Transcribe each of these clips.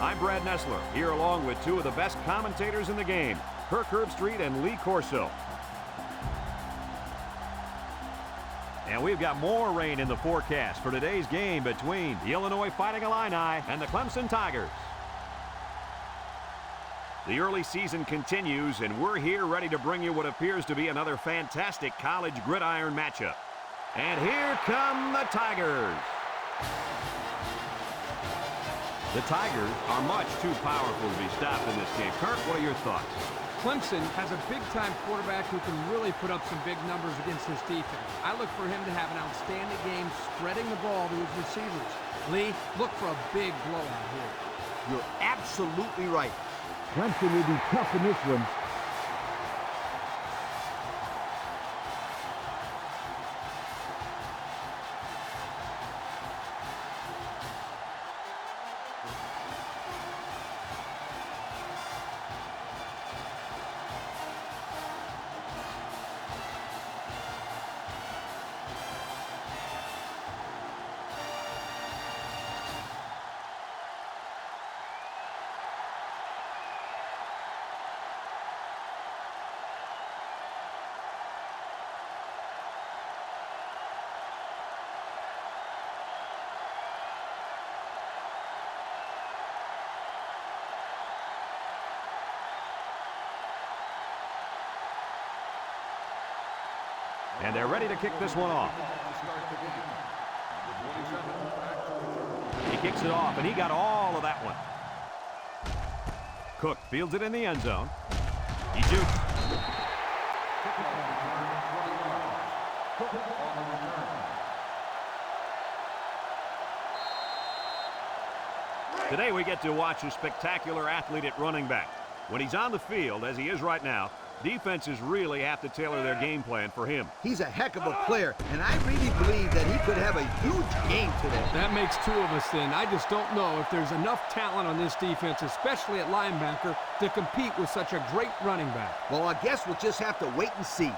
I'm Brad Nessler, here along with two of the best commentators in the game, Kirk Herbstreit and Lee Corso. And we've got more rain in the forecast for today's game between the Illinois Fighting Illini and the Clemson Tigers. The early season continues, and we're here ready to bring you what appears to be another fantastic college gridiron matchup. And here come the Tigers. The Tigers are much too powerful to be stopped in this game. Kirk, what are your thoughts? Clemson has a big-time quarterback who can really put up some big numbers against his defense. I look for him to have an outstanding game spreading the ball to his receivers. Lee, look for a big blowout here. You're absolutely right. Clemson will be tough in this one. And they're ready to kick this one off. He kicks it off, and he got all of that one. Cook fields it in the end zone. He jukes. Today we get to watch a spectacular athlete at running back. When he's on the field, as he is right now, defenses really have to tailor their game plan for him. He's a heck of a player, and I really believe that he could have a huge game today. That makes two of us then. I just don't know if there's enough talent on this defense, especially at linebacker, to compete with such a great running back. Well, I guess we'll just have to wait and see.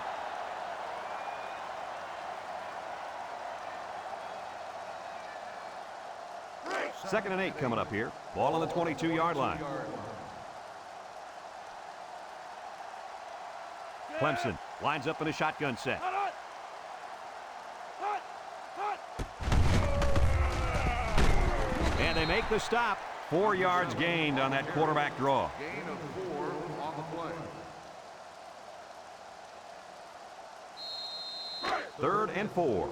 Second and 8 coming up here. Ball on the 22-yard line. Clemson lines up in a shotgun set. And they make the stop. 4 yards gained on that quarterback draw. Gain of 4 on the play. 3rd and 4.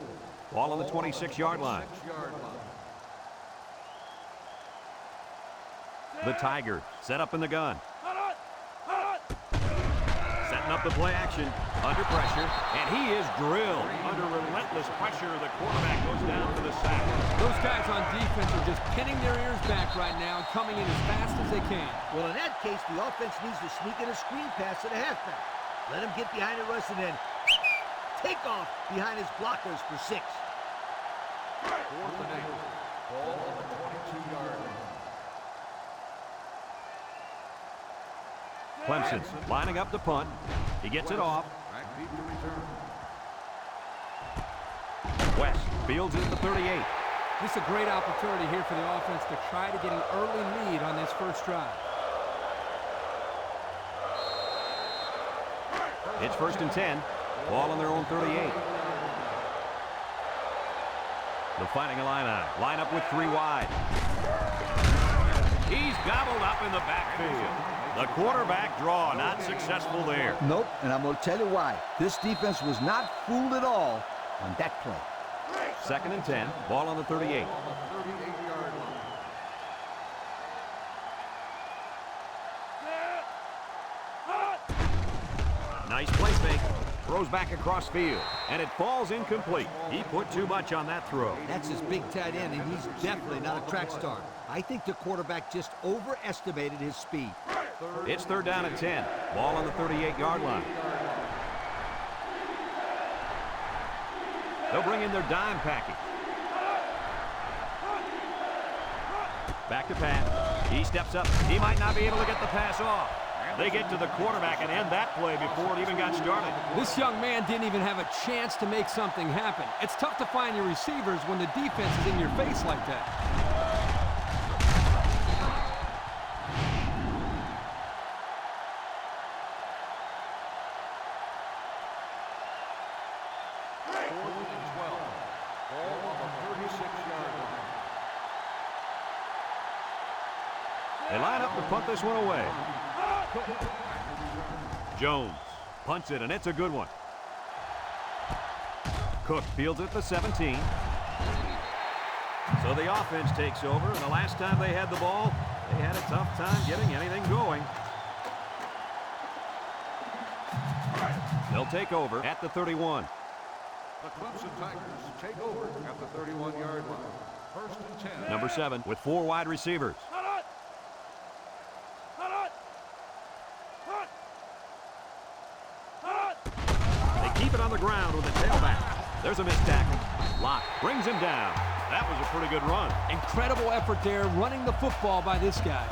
Ball on the 26-yard line. The Tigers set up in the gun. Setting up the play action, under pressure, and he is drilled. Under relentless pressure, the quarterback goes down for the sack. Those guys on defense are just pinning their ears back right now and coming in as fast as they can. Well, in that case, the offense needs to sneak in a screen pass to the halfback. Let him get behind the rush and then take off behind his blockers for 6. 4th and 8. Ball on the 22-yard line. Clemson lining up the punt. He gets it off. Back deep to return. West fields it at the 38. This is a great opportunity here for the offense to try to get an early lead on this first drive. It's 1st and 10. Ball on their own 38. The Fighting Illini line up with 3 wide. He's gobbled up in the backfield. The quarterback draw not successful there. Nope, and I'm going to tell you why. This defense was not fooled at all on that play. 2nd and 10. Ball on the 38. On the 38-yard line. Nice play fake. Throws back across field, and it falls incomplete. He put too much on that throw. That's his big tight end, and he's definitely not a track star. I think the quarterback just overestimated his speed. It's 3rd down and 10. Ball on the 38-yard line. They'll bring in their dime package. Back to pass. He steps up. He might not be able to get the pass off. They get to the quarterback and end that play before it even got started. This young man didn't even have a chance to make something happen. It's tough to find your receivers when the defense is in your face like that. They line up to punt this one away. Jones punts it, and it's a good one. Cook fields it at the 17. So the offense takes over, and the last time they had the ball, they had a tough time getting anything going. They'll take over at the 31. The Clemson Tigers take over at the 31-yard line. First and 10. Number 7 with 4 wide receivers. They keep it on the ground with a tailback. There's a missed tackle. Locke brings him down. That was a pretty good run. Incredible effort there running the football by this guy.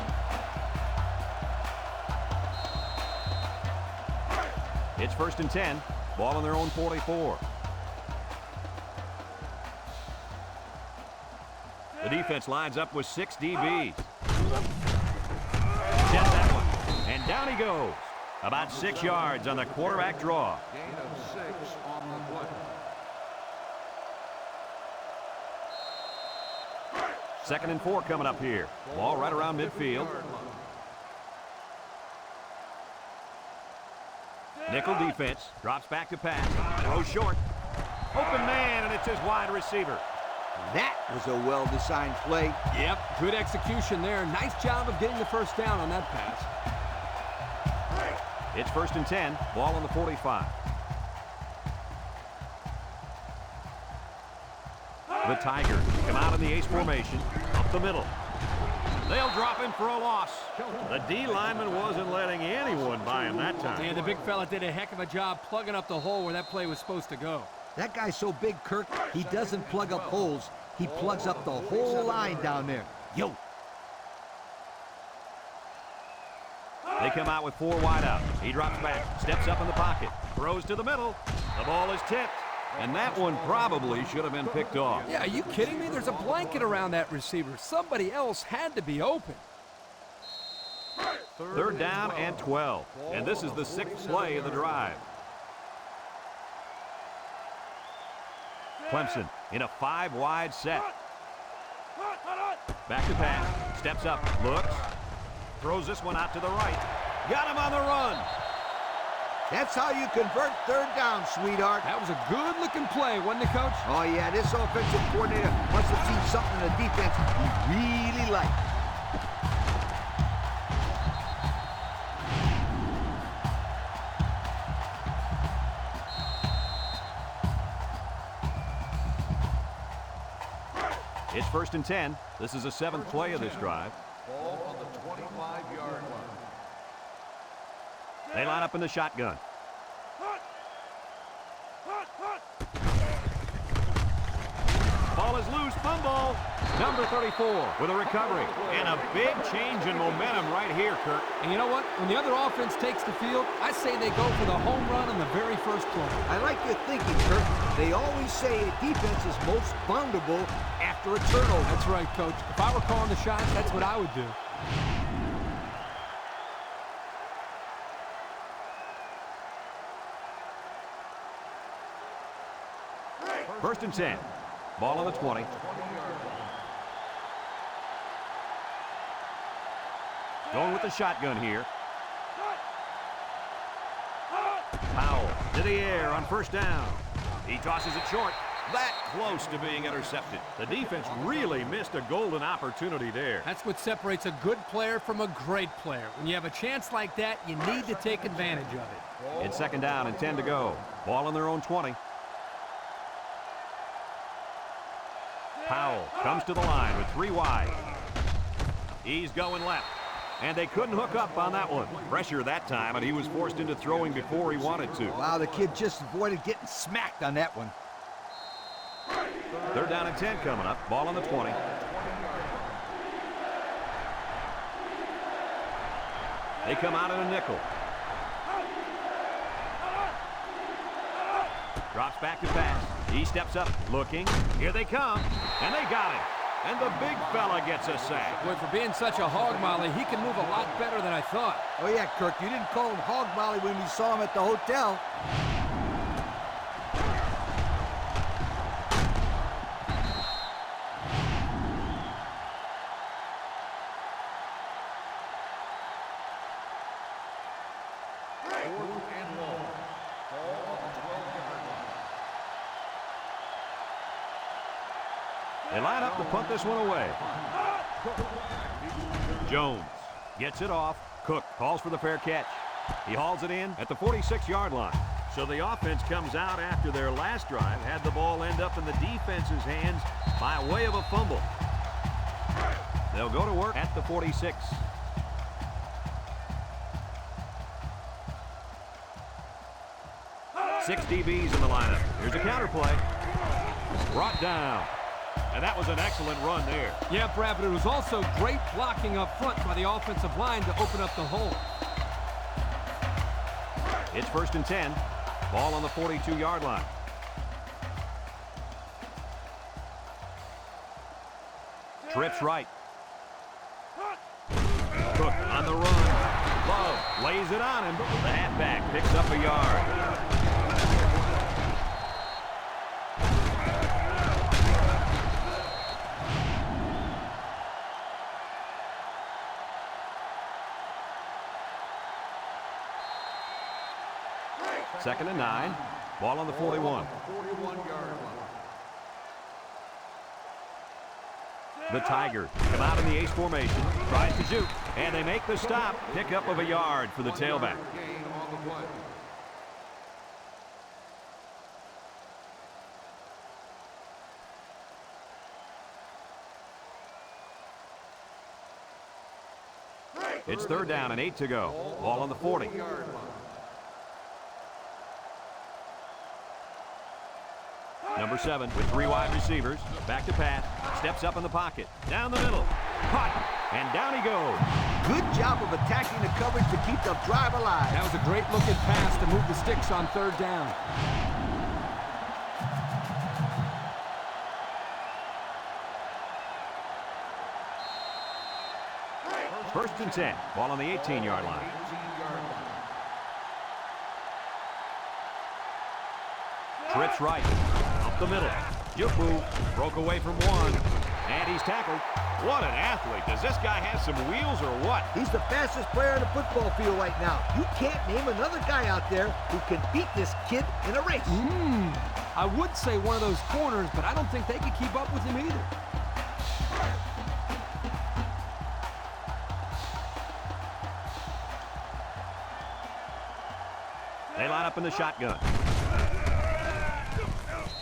It's first and 10. Ball on their own 44. The defense lines up with 6 DBs. Get that one. And down he goes. About 6 yards on the quarterback draw. Gain of 6 on the play. Second and 4 coming up here. Ball right around midfield. Nickel defense. Drops back to pass. Throws short. Open man, and it's his wide receiver. That was a well-designed play. Yep, good execution there. Nice job of getting the first down on that pass. It's first and 10. Ball on the 45. The Tigers come out in the ace formation. Up the middle. They'll drop him for a loss. The D lineman wasn't letting anyone by him that time. And the big fella did a heck of a job plugging up the hole where that play was supposed to go. That guy's so big, Kirk, he doesn't plug up holes. He plugs up the whole line down there. Yo. They come out with 4 wide out. He drops back, steps up in the pocket, throws to the middle. The ball is tipped, and that one probably should have been picked off. Yeah, are you kidding me? There's a blanket around that receiver. Somebody else had to be open. Third down and 12, and this is the 6th play of the drive. Clemson in a 5-wide set. Back to pass, steps up, looks, throws this one out to the right. Got him on the run. That's how you convert third down, sweetheart. That was a good-looking play, wasn't it, Coach? Oh, yeah, this offensive coordinator must have seen something in the defense he really liked. It's first and 10. This is the 7th play of this drive. Ball on the 25-yard line. They line up in the shotgun. Ball is loose, fumble. Number 34 with a recovery. And a big change in momentum right here, Kirk. And you know what? When the other offense takes the field, I say they go for the home run on the very first play. I like your thinking, Kirk. They always say a defense is most vulnerable after a turnover. That's right, Coach. If I were calling the shots, that's what I would do. First and 10. Ball on the 20. Going with the shotgun here. Powell to the air on first down. He tosses it short. That close to being intercepted. The defense really missed a golden opportunity there. That's what separates a good player from a great player. When you have a chance like that, you need to take advantage of it. It's second down and 10 to go. Ball on their own 20. Powell comes to the line with 3 wide. He's going left. And they couldn't hook up on that one. Pressure that time, and he was forced into throwing before he wanted to. Wow, the kid just avoided getting smacked on that one. Third down and 10 coming up. Ball on the 20. They come out in a nickel. Drops back to pass. He steps up, looking. Here they come, and they got him. And the big fella gets a sack. Boy, for being such a hog molly, he can move a lot better than I thought. Oh, yeah, Kirk, you didn't call him Hog Molly when we saw him at the hotel. They line up to punt this one away. Jones gets it off. Cook calls for the fair catch. He hauls it in at the 46-yard line. So the offense comes out after their last drive, had the ball end up in the defense's hands by way of a fumble. They'll go to work at the 46. Six DBs in the lineup. Here's a counter play. Brought down. And that was an excellent run there. Yeah, Brad, but it was also great blocking up front by the offensive line to open up the hole. It's 1st and 10. Ball on the 42-yard line. Trips right. Cook on the run. Love lays it on him. The halfback picks up a yard. Second and 9. Ball on the 41. The Tigers come out in the ace formation. Tries to juke. And they make the stop. Pickup of a yard for the tailback. It's 3rd down and 8 to go. Ball on the 40. Number 7 with 3 wide receivers. Back to pass. Steps up in the pocket. Down the middle. Caught. And down he goes. Good job of attacking the coverage to keep the drive alive. That was a great looking pass to move the sticks on 3rd down. First and 10. Ball on the 18-yard line. Trips right. Up the middle. Yubu broke away from one. And he's tackled. What an athlete. Does this guy have some wheels or what? He's the fastest player on the football field right now. You can't name another guy out there who can beat this kid in a race. I would say one of those corners, but I don't think they could keep up with him either. They line up in the shotgun.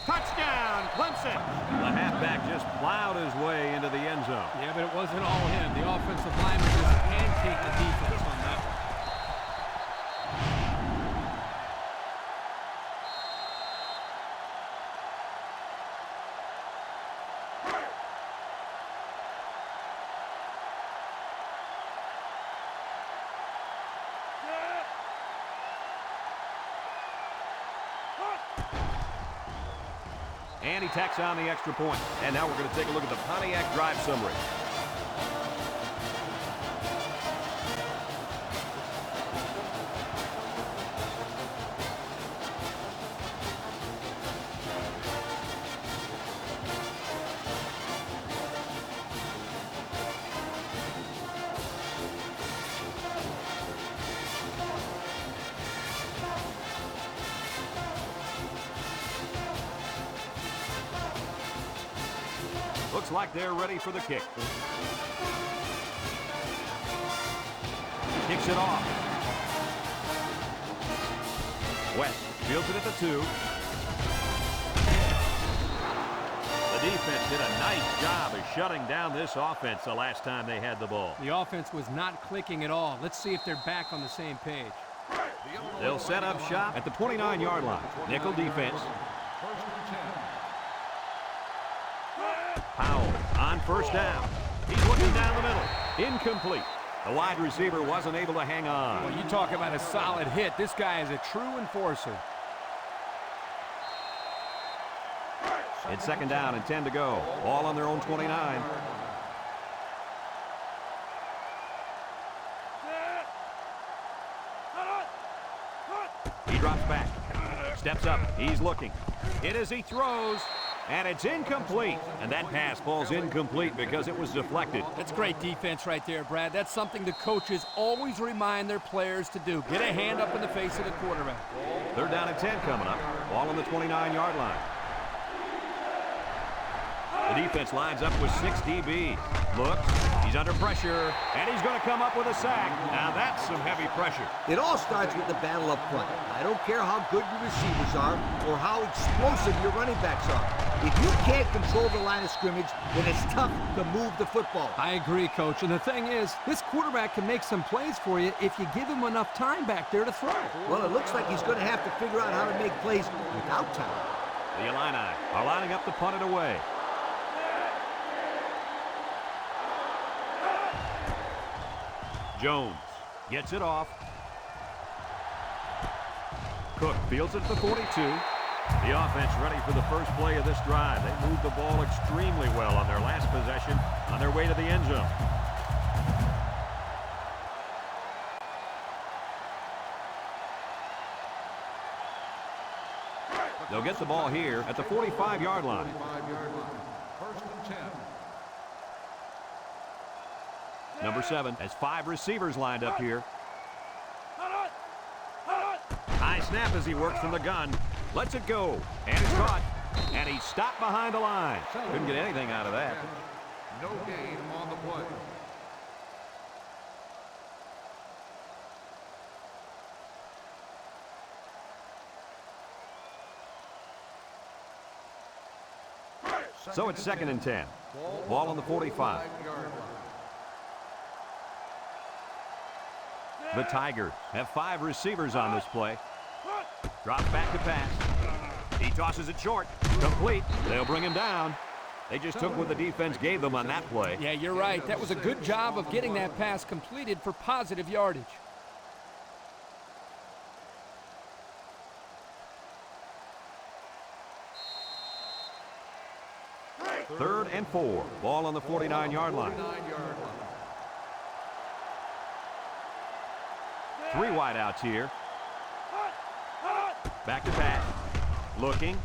Touchdown, Clemson! The halfback just plowed his way into the end zone. Yeah, but it wasn't all him. The offensive lineman just pancaked the defense on that one. And he tacks on the extra point. And now we're going to take a look at the Pontiac drive summary. Looks like they're ready for the kick. Kicks it off. West fields it at the 2. The defense did a nice job of shutting down this offense the last time they had the ball. The offense was not clicking at all. Let's see if they're back on the same page. They'll set up shop at the 29-yard line. Nickel defense. Powell on first down. He's looking down the middle. Incomplete. The wide receiver wasn't able to hang on. Well, you talk about a solid hit. This guy is a true enforcer. It's 2nd down and 10 to go. Ball on their own 29. He drops back. Steps up. He's looking. Hit as he throws. And it's incomplete. And that pass falls incomplete because it was deflected. That's great defense right there, Brad. That's something the coaches always remind their players to do. Get a hand up in the face of the quarterback. 3rd down and 10 coming up. Ball on the 29-yard line. The The defense lines up with 6 DBs. Looks, he's under pressure, and he's going to come up with a sack. Now that's some heavy pressure. It all starts with the battle up front. I don't care how good your receivers are or how explosive your running backs are. If you can't control the line of scrimmage, then it's tough to move the football. I agree, Coach. And the thing is, this quarterback can make some plays for you if you give him enough time back there to throw. Well, it looks like he's going to have to figure out how to make plays without time. The Illini are lining up to punt it away. Jones gets it off. Cook fields it at the 42. The offense ready for the first play of this drive. They moved the ball extremely well on their last possession on their way to the end zone. They'll get the ball here at the 45-yard line. 45-yard line. First and 10. Number 7 has 5 receivers lined up here. High snap as he works from the gun. Lets it go. And it's caught. And he's stopped behind the line. Couldn't get anything out of that. No gain on the play. So it's 2nd and 10. Ball on the 45. The Tigers have 5 receivers on this play. Drops back to pass. He tosses it short. Complete. They'll bring him down. They just took what the defense gave them on that play. Yeah, you're right. That was a good job of getting that pass completed for positive yardage. 3rd and 4. Ball on the 49-yard line. 3 wideouts here. Back to pass. Looking.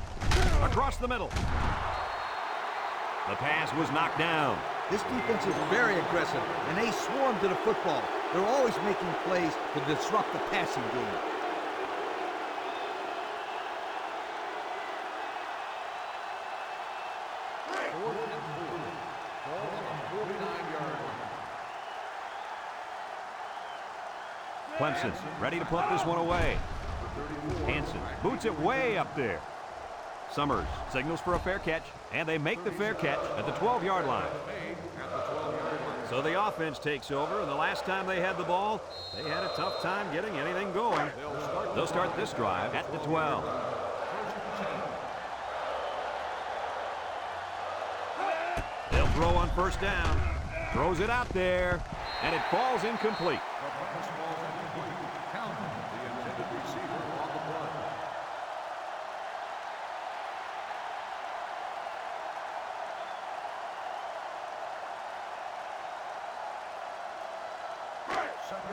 Across the middle. The pass was knocked down. This defense is very aggressive, and they swarm to the football. They're always making plays to disrupt the passing game. Clemson ready to punt this one away. Hansen boots it way up there. Summers signals for a fair catch, and they make the fair catch at the 12-yard line. So the offense takes over, and the last time they had the ball, they had a tough time getting anything going. They'll start this drive at the 12. They'll throw on 1st down. Throws it out there, and it falls incomplete.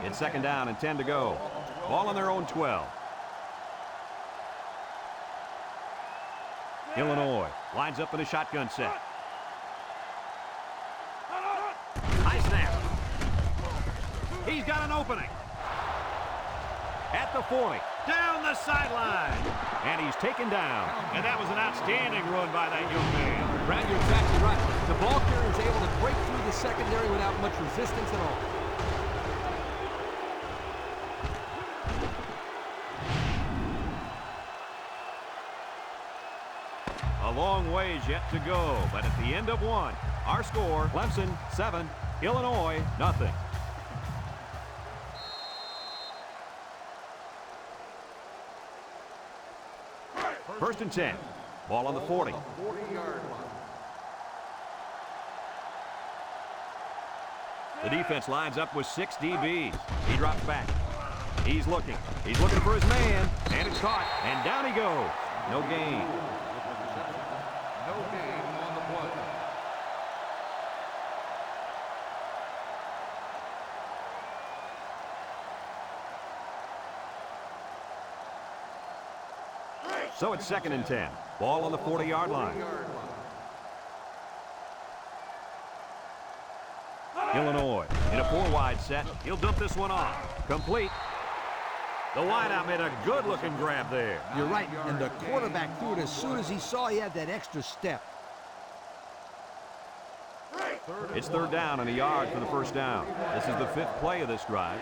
It's 2nd down and 10 to go. Ball on their own 12. Illinois lines up in a shotgun set. High snap. He's got an opening. At the 40. Down the sideline. And he's taken down. And that was an outstanding run by that young man. Brad, you're exactly right. The ball carrier is able to break through the secondary without much resistance at all. A long ways yet to go, but at the end of 1, our score, Clemson 7, Illinois nothing. First and 10. Ball on the 40. 40-yard line. The defense lines up with 6 DBs. He drops back. He's looking. He's looking for his man, and it's caught, and down he goes. No gain. No gain on the play. So it's 2nd and 10. Ball on the 40-yard line. Illinois in a 4-wide set. He'll dump this one off. Complete. The wideout made a good-looking grab there. You're right, and the quarterback threw it as soon as he saw he had that extra step. It's third down and a yard for the first down. This is the 5th play of this drive.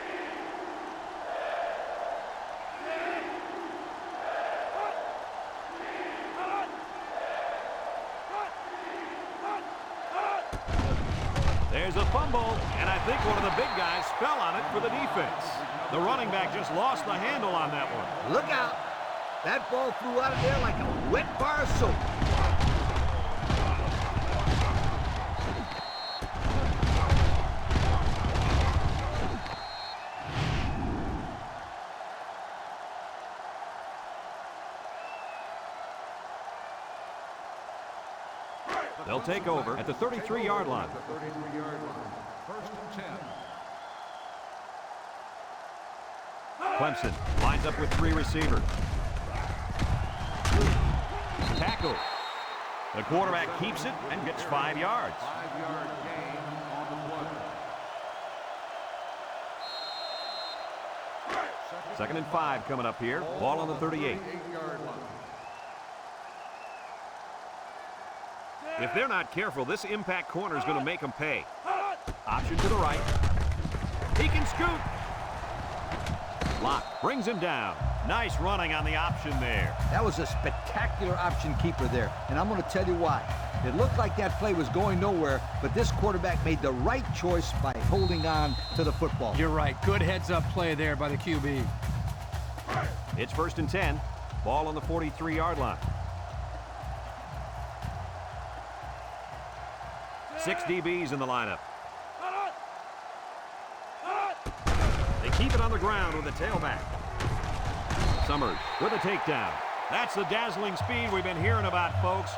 There's a fumble, and I think one of the big guys fell on it for the defense. The running back just lost the handle on that one. Look out. That ball flew out of there like a wet bar of soap. They'll take over at the 33-yard line. First and 10. Clemson lines up with 3 receivers. Tackle. The quarterback keeps it and gets 5 yards. 5-yard gain on the play. Second and 5 coming up here. Ball on the 38. 8-yard line. If they're not careful, this impact corner is going to make them pay. Option to the right. He can scoot. Lock brings him down. Nice running on the option there. That was a spectacular option keeper there, and I'm going to tell you why. It looked like that play was going nowhere, but this quarterback made the right choice by holding on to the football. You're right. Good heads-up play there by the QB. It's first and 10. Ball on the 43-yard line. 6 DBs in the lineup. They keep it on the ground with the tailback. Summers with a takedown. That's the dazzling speed we've been hearing about, folks.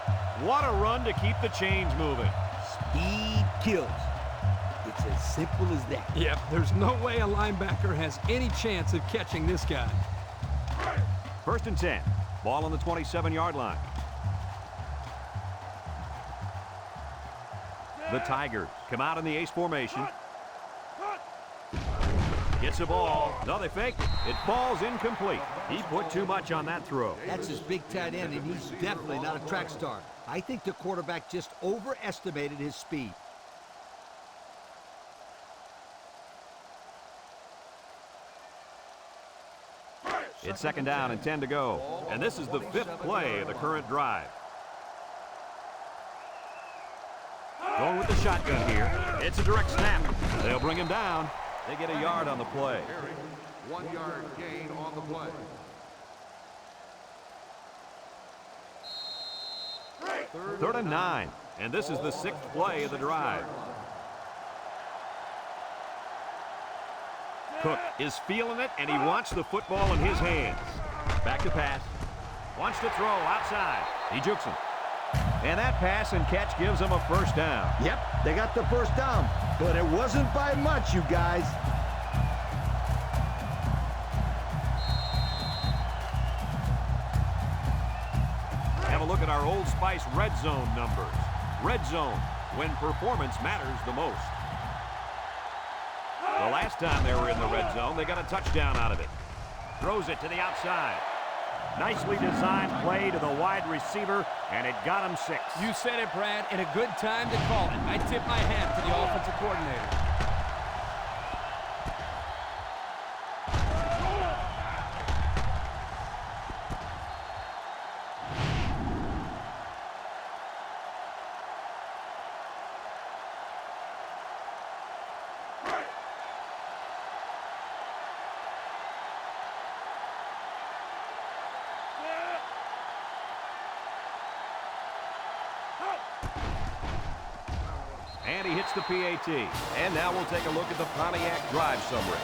What a run to keep the chains moving. Speed kills. It's as simple as that. Yep, there's no way a linebacker has any chance of catching this guy. First and 10. Ball on the 27-yard line. The Tigers come out in the ace formation. Gets the ball. No, they fake. It falls incomplete. He put too much on that throw. That's his big tight end, and he's definitely not a track star. I think the quarterback just overestimated his speed. It's second down and 10 to go. And this is the 5th play of the current drive. Going with the shotgun here. It's a direct snap. They'll bring him down. They get a yard on the play. 1-yard gain on the play. Third and 9. And this is the 6th play of the drive. Cook is feeling it, and he wants the football in his hands. Back to pass. Wants to throw outside. He jukes him. And that pass and catch gives them a first down. Yep, they got the first down, but it wasn't by much, you guys. Have a look at our Old Spice red zone numbers. Red zone, when performance matters the most. The last time they were in the red zone, they got a touchdown out of it. Throws it to the outside. Nicely designed play to the wide receiver, and it got him 6. You said it, Brad, and a good time to call it. I tip my hat to the offensive coordinator. And he hits the PAT. And now we'll take a look at the Pontiac drive summary.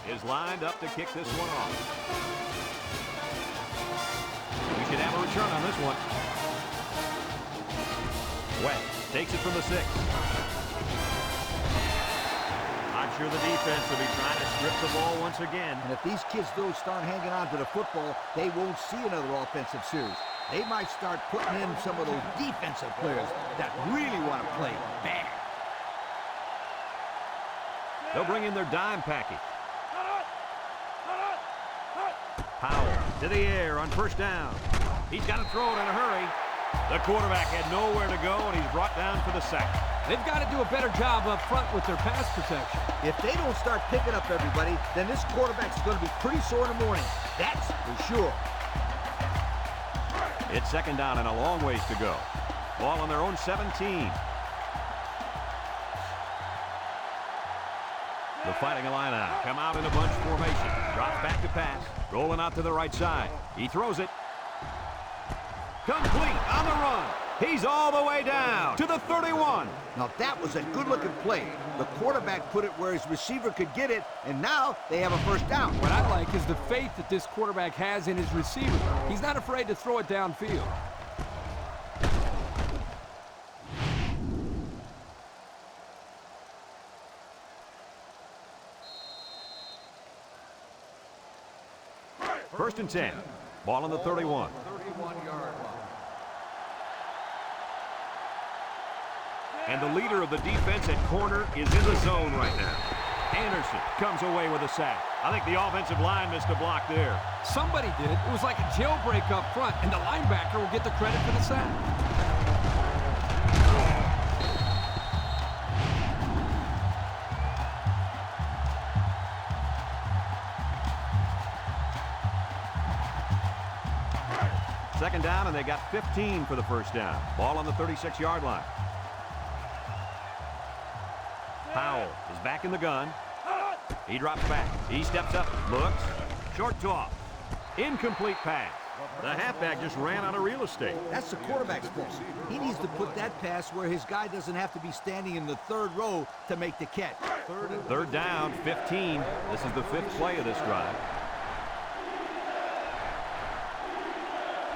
Is lined up to kick this one off. We should have a return on this one. West takes it from the 6. sure the defense will be trying to strip the ball once again. And if these kids don't start hanging on to the football, they won't see another offensive series. They might start putting in some of those defensive players that really want to play bad. They'll bring in their dime package. Powell to the air on first down. He's got to throw it in a hurry. The quarterback had nowhere to go, and he's brought down for the sack. They've got to do a better job up front with their pass protection. If they don't start picking up everybody, then this quarterback's going to be pretty sore in the morning. That's for sure. It's second down and a long ways to go. Ball on their own 17. The Fighting Illini come out in a bunch formation. Drops back to pass. Rolling out to the right side. He throws it. Complete on the run. He's all the way down to the 31. Now that was a good-looking play. The quarterback put it where his receiver could get it, and now they have a first down. What I like is the faith that this quarterback has in his receiver. He's not afraid to throw it downfield. First and 10. Ball on the 31. 31-yard line. And the leader of the defense at corner is in the zone right now. Anderson comes away with a sack. I think the offensive line missed a block there. Somebody did. It was like a jailbreak up front, and the linebacker will get the credit for the sack. Second down, and they got 15 for the first down. Ball on the 36-yard line. Powell is back in the gun. He drops back. He steps up, looks. Short toss. Incomplete pass. The halfback just ran out of real estate. That's the quarterback's fault. He needs to put that pass where his guy doesn't have to be standing in the third row to make the catch. Third down, 15. This is the fifth play of this drive.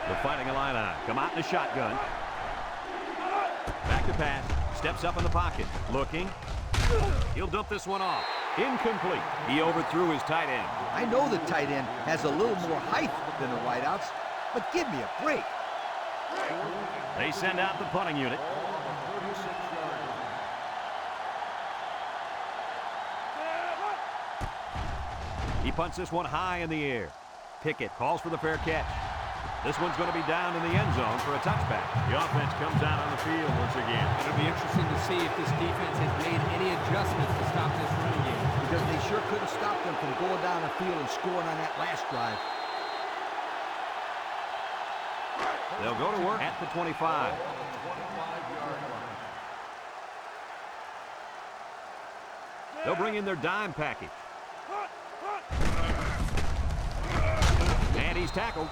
The Fighting Illini come out in the shotgun. Back to pass. Steps up in the pocket. Looking. He'll dump this one off. Incomplete. He overthrew his tight end. I know the tight end has a little more height than the wideouts, but give me a break. They send out the punting unit. He punts this one high in the air. Pickett calls for the fair catch. This one's going to be down in the end zone for a touchback. The offense comes out on the field once again. It'll be interesting to see if this defense has made any adjustments to stop this running game. Because they sure couldn't stop them from going down the field and scoring on that last drive. They'll go to work at the 25. They'll bring in their dime package. And he's tackled.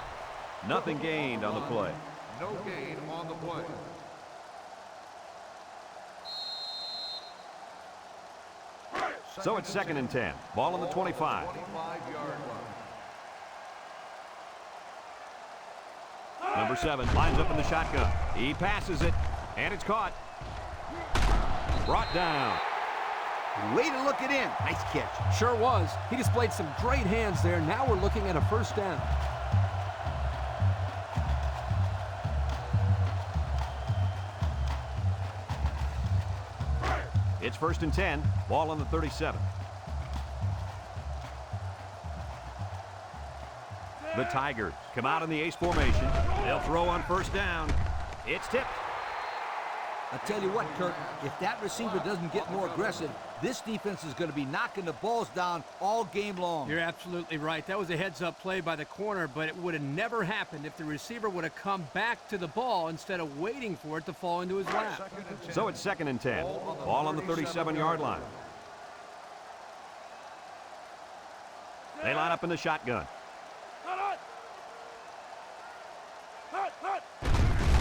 Nothing gained on the play. No gain on the play. So it's second and 10. Ball on the 25. 25-yard line. Number 7 lines up in the shotgun. He passes it, and it's caught. Brought down. Way to look it in. Nice catch. Sure was. He displayed some great hands there. Now we're looking at a first down. It's first and 10. Ball on the 37. The Tigers come out in the ace formation. They'll throw on first down. It's tipped. I'll tell you what, Kirk, if that receiver doesn't get more aggressive, this defense is going to be knocking the balls down all game long. You're absolutely right. That was a heads-up play by the corner, but it would have never happened if the receiver would have come back to the ball instead of waiting for it to fall into his lap. So it's second and 10. Ball on the 37-yard line. They line up in the shotgun.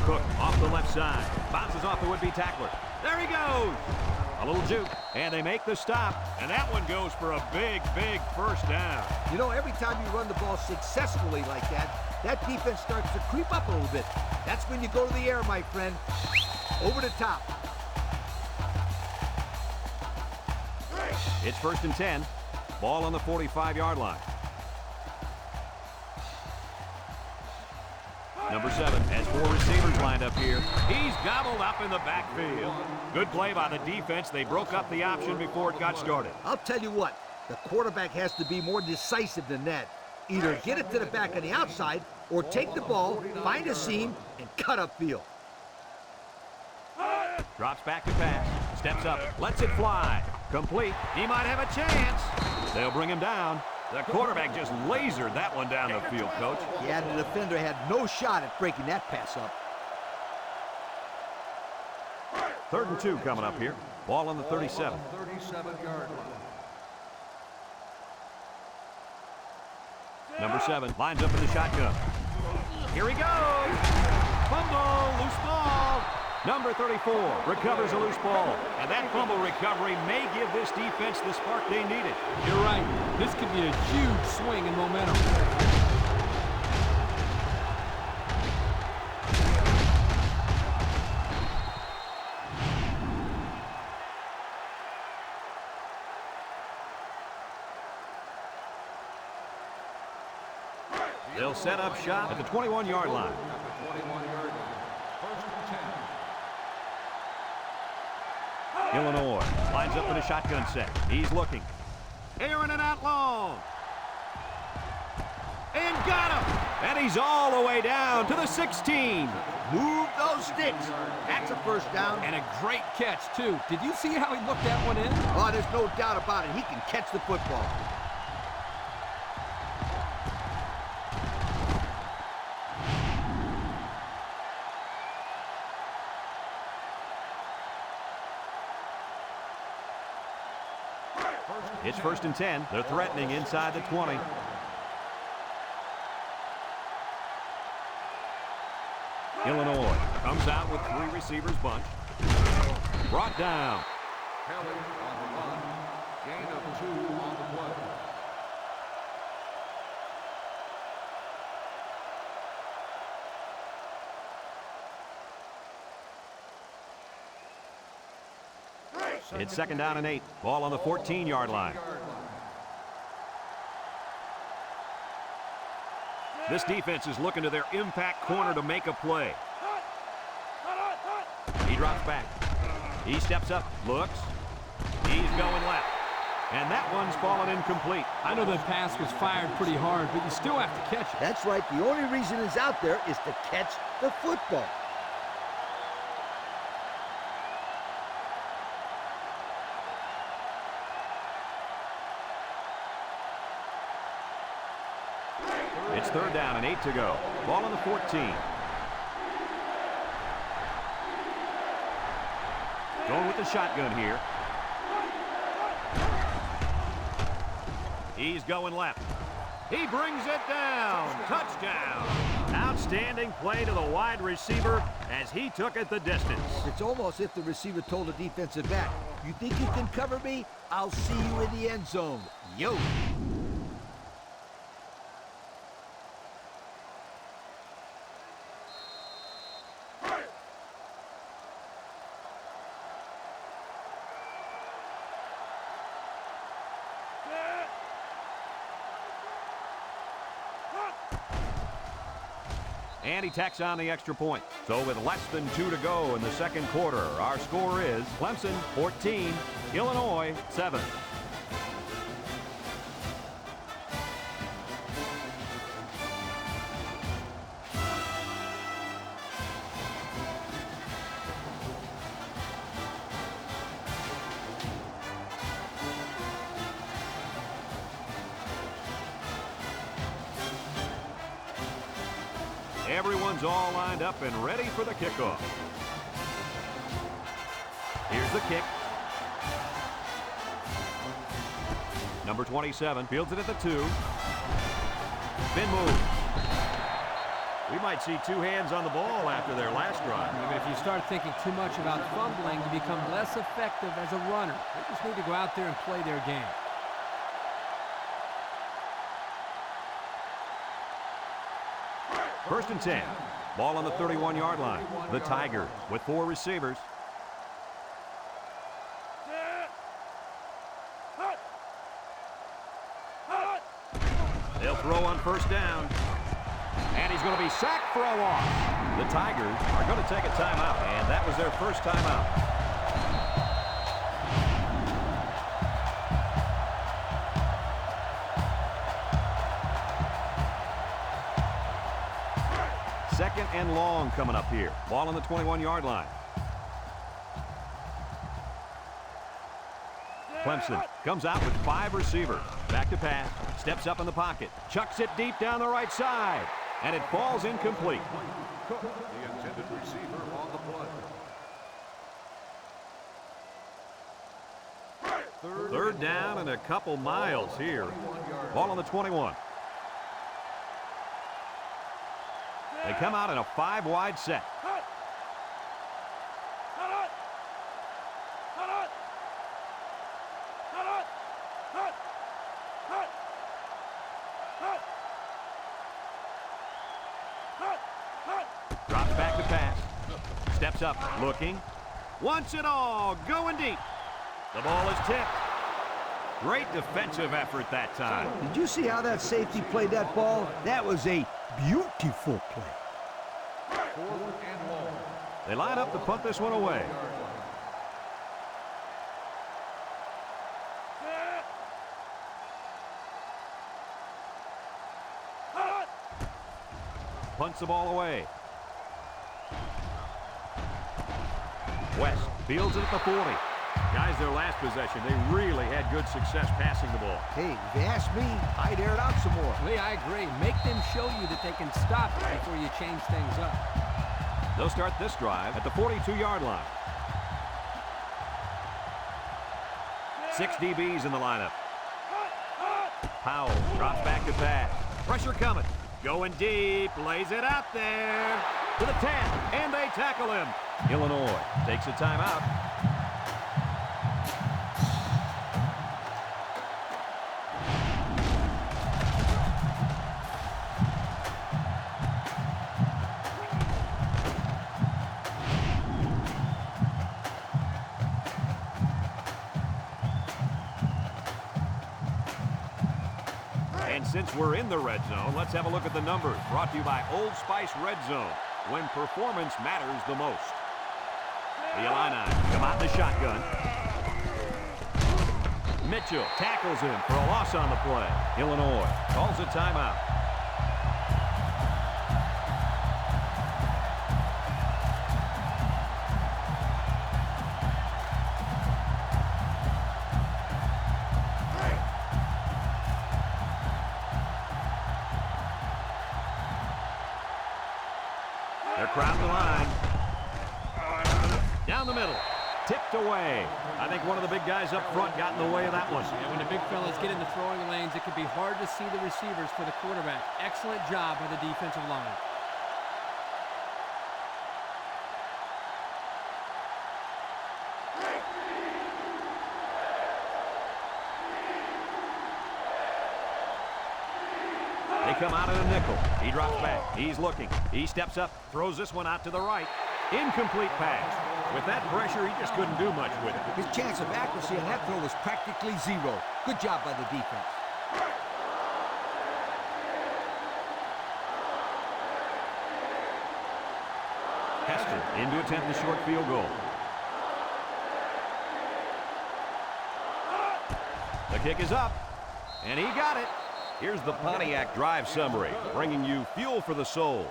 Cook off the left side. Bounces off the would-be tackler. There he goes. A little juke. And they make the stop. And that one goes for a big, big first down. You know, every time you run the ball successfully like that, that defense starts to creep up a little bit. That's when you go to the air, my friend. Over the top. It's 1st and 10. Ball on the 45-yard line. Number 7 has 4 receivers lined up here. He's gobbled up in the backfield. Good play by the defense. They broke up the option before it got started. I'll tell you what, the quarterback has to be more decisive than that. Either get it to the back on the outside or take the ball, find a seam, and cut upfield. Drops back to pass. Steps up. Lets it fly. Complete. He might have a chance. They'll bring him down. The quarterback just lasered that one down the field, Coach. Yeah, the defender had no shot at breaking that pass up. 3rd and 2 coming up here. Ball on the 37. 37-yard line. Number 7 lines up in the shotgun. Here he goes. Fumble, loose ball. Number 34 recovers a loose ball. And that fumble recovery may give this defense the spark they needed. You're right. This could be a huge swing in momentum. They'll set up shop at the 21-yard line. At the 21-yard line. 1st and 10. Illinois lines up in a shotgun set. He's looking. Airing it out long. And got him. And he's all the way down to the 16. Move those sticks. That's a first down. And a great catch, too. Did you see how he looked that one in? Oh, there's no doubt about it. He can catch the football. It's 1st and 10. They're threatening inside the 20. Illinois comes out with 3 receivers bunch. Brought down. Kelly on the run. Gain of 2 on the play. It's 2nd down and 8. Ball on the 14-yard line. This defense is looking to their impact corner to make a play. He drops back. He steps up, looks. He's going left. And that one's fallen incomplete. I know that pass was fired pretty hard, but you still have to catch it. That's right. The only reason it's out there is to catch the football. It's 3rd down and 8 to go. Ball on the 14. Going with the shotgun here. He's going left. He brings it down. Touchdown. Outstanding play to the wide receiver as he took it the distance. It's almost if the receiver told the defensive back, you think you can cover me? I'll see you in the end zone. Yo. And he tacks on the extra point. So with less than 2 to go in the 2nd quarter, our score is Clemson 14, Illinois 7. Everyone's all lined up and ready for the kickoff. Here's the kick. Number 27 fields it at the 2. Spin move. We might see 2 hands on the ball after their last drive. I mean, if you start thinking too much about fumbling, you become less effective as a runner. They just need to go out there and play their game. First and 10. Ball on the 31-yard line. The Tigers with 4 receivers. They'll throw on first down. And he's going to be sacked for a loss. The Tigers are going to take a timeout, and that was their first timeout. Second and long coming up here. Ball on the 21-yard line. Clemson comes out with 5 receivers. Back to pass. Steps up in the pocket. Chucks it deep down the right side. And it falls incomplete. Cook, the intended receiver on the play. Third down and a couple miles here. Ball on the 21. They come out in a 5-wide set. Drops back to pass. Steps up, looking. Wants it all, going deep. The ball is tipped. Great defensive effort that time. Did you see how that safety played that ball? That was a beautiful play. 4th and long. They line up to punt this one away. Punts the ball away. West fields it at the 40. Guys, their last possession, they really had good success passing the ball. Hey, if you ask me, I'd air it out some more. Lee, I agree. Make them show you that they can stop it before you change things up. They'll start this drive at the 42-yard line. 6 DBs in the lineup. Powell drops back to pass. Pressure coming. Going deep. Lays it out there. To the 10. And they tackle him. Illinois takes a timeout. And since we're in the red zone, let's have a look at the numbers. Brought to you by Old Spice Red Zone, when performance matters the most. The Illini come out in the shotgun. Mitchell tackles him for a loss on the play. Illinois calls a timeout. They're crowding the line. Down the middle. Tipped away. I think one of the big guys up front got in the way of that one. Yeah, when the big fellas get in the throwing lanes, it can be hard to see the receivers for the quarterback. Excellent job by the defensive line. They come out in a nickel. He drops back. He's looking. He steps up, throws this one out to the right. Incomplete pass. With that pressure, he just couldn't do much with it. His chance of accuracy on that throw was practically zero. Good job by the defense. Hester in to attempt the short field goal. The kick is up, and he got it. Here's the Pontiac drive summary, bringing you fuel for the soul.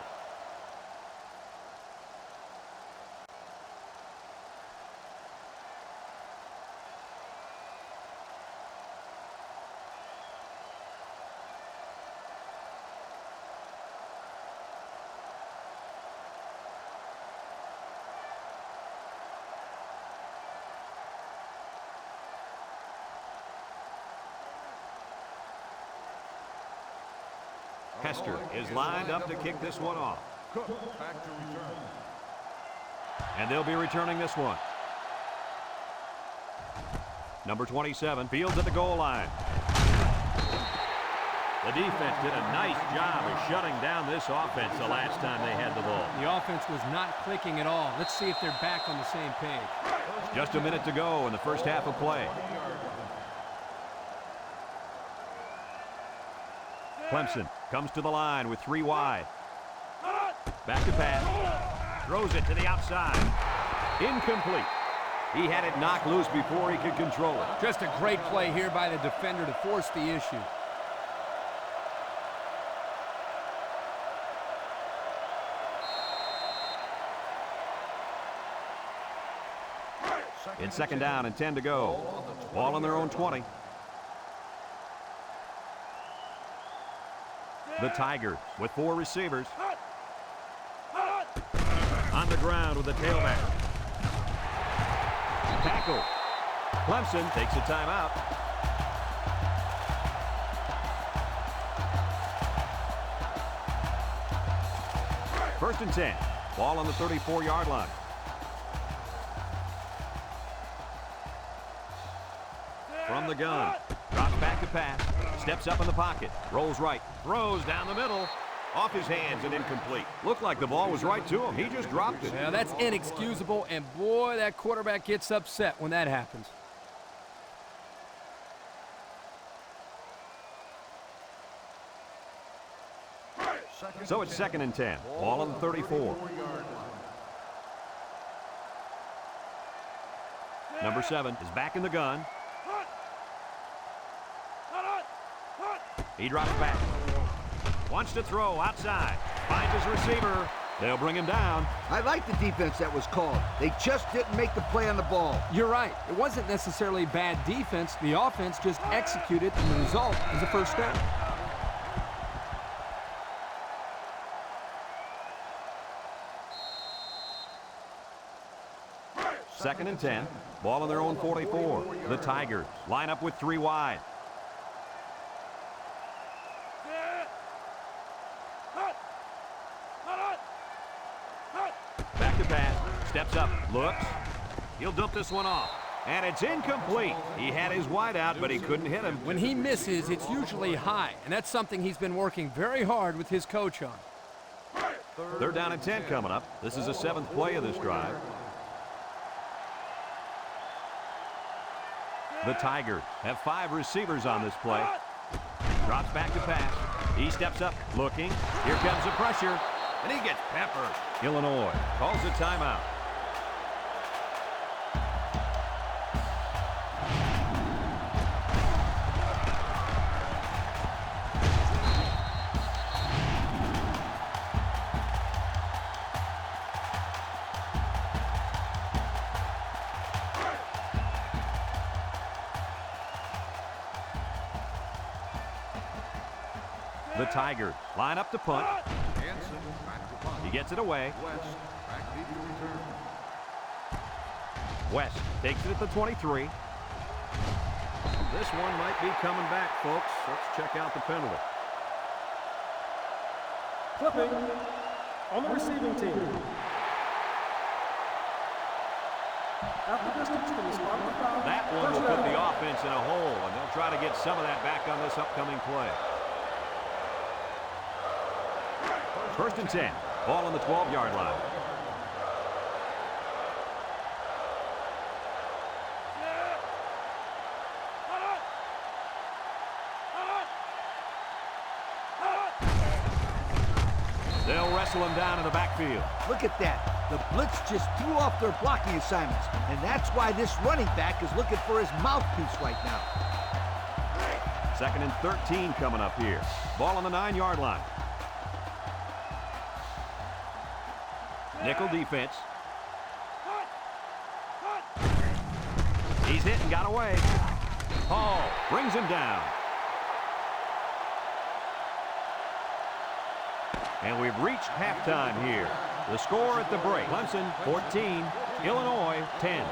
Hester is lined up to kick this one off. Cook back to return. And they'll be returning this one. Number 27 fields at the goal line. The defense did a nice job of shutting down this offense the last time they had the ball. The offense was not clicking at all. Let's see if they're back on the same page. Just a minute to go in the first half of play. Clemson comes to the line with 3 wide. Back to pass. Throws it to the outside. Incomplete. He had it knocked loose before he could control it. Just a great play here by the defender to force the issue. In 2nd down and 10 to go. Ball on their own 20. The Tigers with 4 receivers. On the ground with the tailback. Tackle. Clemson takes a timeout. First and 10. Ball on the 34-yard line. From the gun. Drops back to pass. Steps up in the pocket. Rolls right. Throws down the middle. Off his hands and incomplete. Looked like the ball was right to him. He just dropped it. Yeah, that's inexcusable, and boy, that quarterback gets upset when that happens. So it's 2nd and 10. Ball on the 34. Number 7 is back in the gun. He drops back. Wants to throw outside. Finds his receiver. They'll bring him down. I like the defense that was called. They just didn't make the play on the ball. You're right. It wasn't necessarily bad defense. The offense just executed, and the result is a first down. Second and 10. Ball on their own 44. The Tigers line up with 3 wide. Back to pass. Steps up. Looks. He'll dump this one off. And it's incomplete. He had his wide out, but he couldn't hit him. When he misses, it's usually high, and that's something he's been working very hard with his coach on. 3rd down and 10 coming up. This is the 7th play of this drive. The Tigers have 5 receivers on this play. Drops back to pass. He steps up, looking. Here comes the pressure, and he gets peppered. Illinois calls a timeout. The Tigers line up to punt. Hanson back to punt. He gets it away. West back deep to return. West takes it at the 23. This one might be coming back, folks. Let's check out the penalty. Flipping on the receiving team. After distance from the spot of the foul, That one will put the offense in a hole, and they'll try to get some of that back on this upcoming play. First and 10. Ball on the 12-yard line. They'll wrestle him down in the backfield. Look at that. The blitz just threw off their blocking assignments, and that's why this running back is looking for his mouthpiece right now. 2nd and 13 coming up here. Ball on the 9-yard line. Nickel defense. He's hit and got away. Hall brings him down. And we've reached halftime here. The score at the break. Clemson 14, Illinois 10.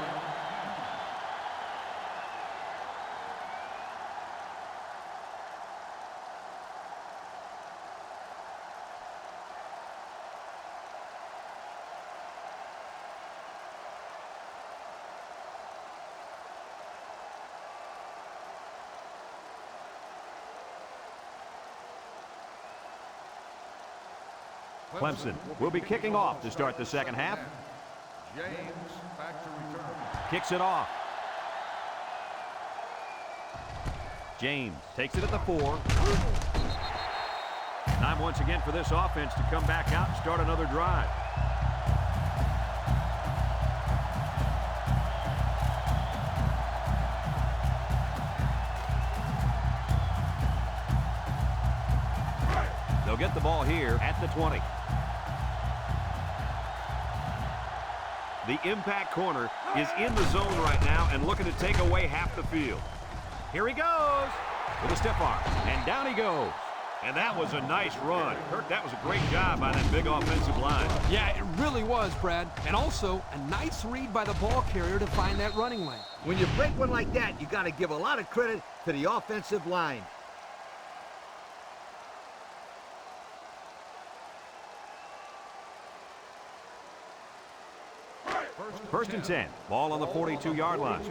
Clemson will be kicking off to start the second half. James back to return. Kicks it off. James takes it at the 4. Time once again for this offense to come back out and start another drive. They'll get the ball here at the 20. The impact corner is in the zone right now and looking to take away half the field. Here he goes with a stiff arm, and down he goes. And that was a nice run. Kirk, that was a great job by that big offensive line. Yeah, it really was, Brad. And also, a nice read by the ball carrier to find that running lane. When you break one like that, you got to give a lot of credit to the offensive line. First and 10. Ball on the 42-yard line.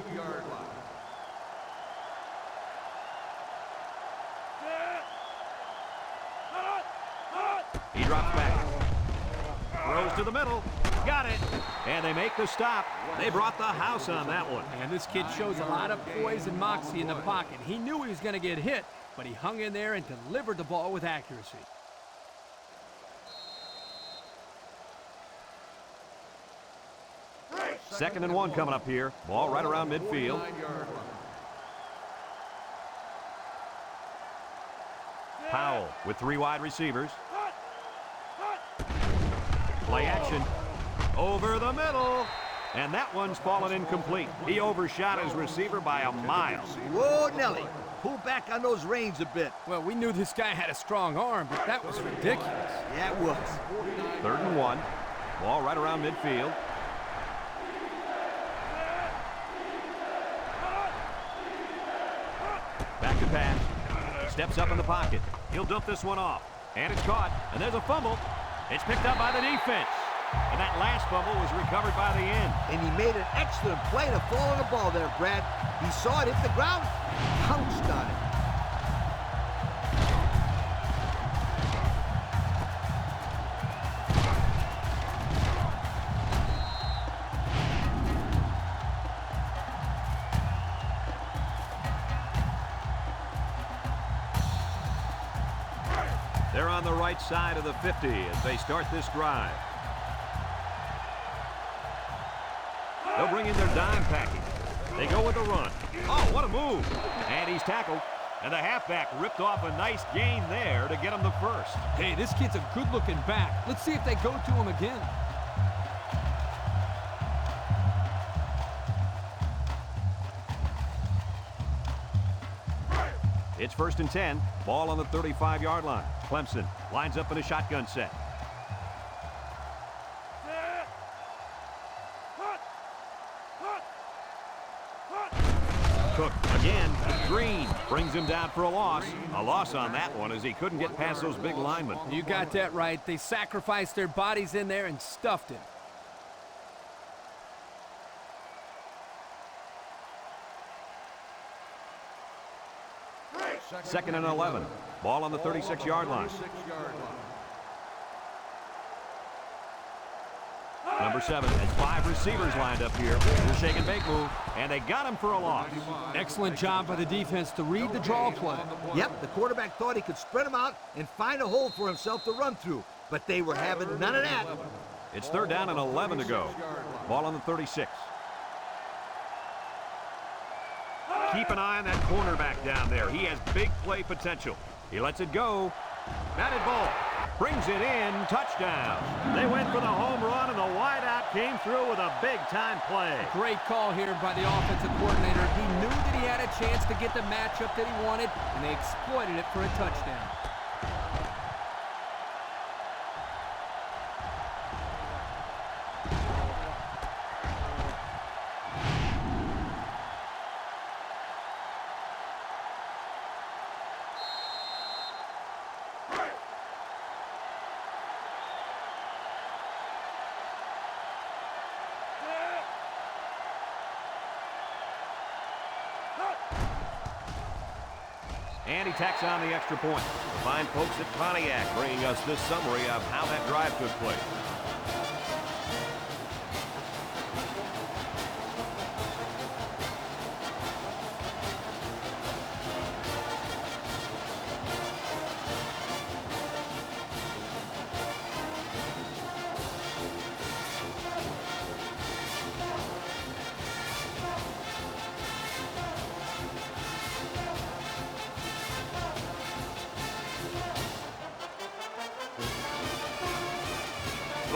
He drops back. Throws to the middle. Got it. And they make the stop. They brought the house on that one. And this kid shows a lot of poise and moxie in the pocket. He knew he was going to get hit, but he hung in there and delivered the ball with accuracy. Second and 1 coming up here. Ball right around midfield. Powell with 3 wide receivers. Play action. Over the middle. And that one's fallen incomplete. He overshot his receiver by a mile. Whoa, Nelly. Pull back on those reins a bit. Well, we knew this guy had a strong arm, but that was ridiculous. Yeah, it was. Third and 1. Ball right around midfield. Back to pass. Steps up in the pocket. He'll dump this one off. And it's caught. And there's a fumble. It's picked up by the defense. And that last fumble was recovered by the end. And he made an excellent play to fall on the ball there, Brad. He saw it hit the ground, pounced on it. They're on the right side of the 50 as they start this drive. They'll bring in their dime package. They go with a run. Oh, what a move. And he's tackled. And the halfback ripped off a nice gain there to get him the first. Hey, this kid's a good-looking back. Let's see if they go to him again. It's first and 10. Ball on the 35-yard line. Clemson lines up in a shotgun set. Cook again. Green brings him down for a loss. A loss on that one as he couldn't get past those big linemen. You got that right. They sacrificed their bodies in there and stuffed him. Second and 11. Ball on the 36-yard line. Number 7 has 5 receivers lined up here. The shake and bake move, and they got him for a loss. Excellent job by the defense to read the draw play. Yep, the quarterback thought he could spread him out and find a hole for himself to run through, but they were having none of that. It's third down and 11 to go. Ball on the 36. Keep an eye on that cornerback down there. He has big play potential. He lets it go. Batted ball. Brings it in. Touchdown. They went for the home run, and the wideout came through with a big-time play. Great call here by the offensive coordinator. He knew that he had a chance to get the matchup that he wanted, and they exploited it for a touchdown. And he tacks on the extra point. The fine folks at Pontiac bringing us this summary of how that drive took place.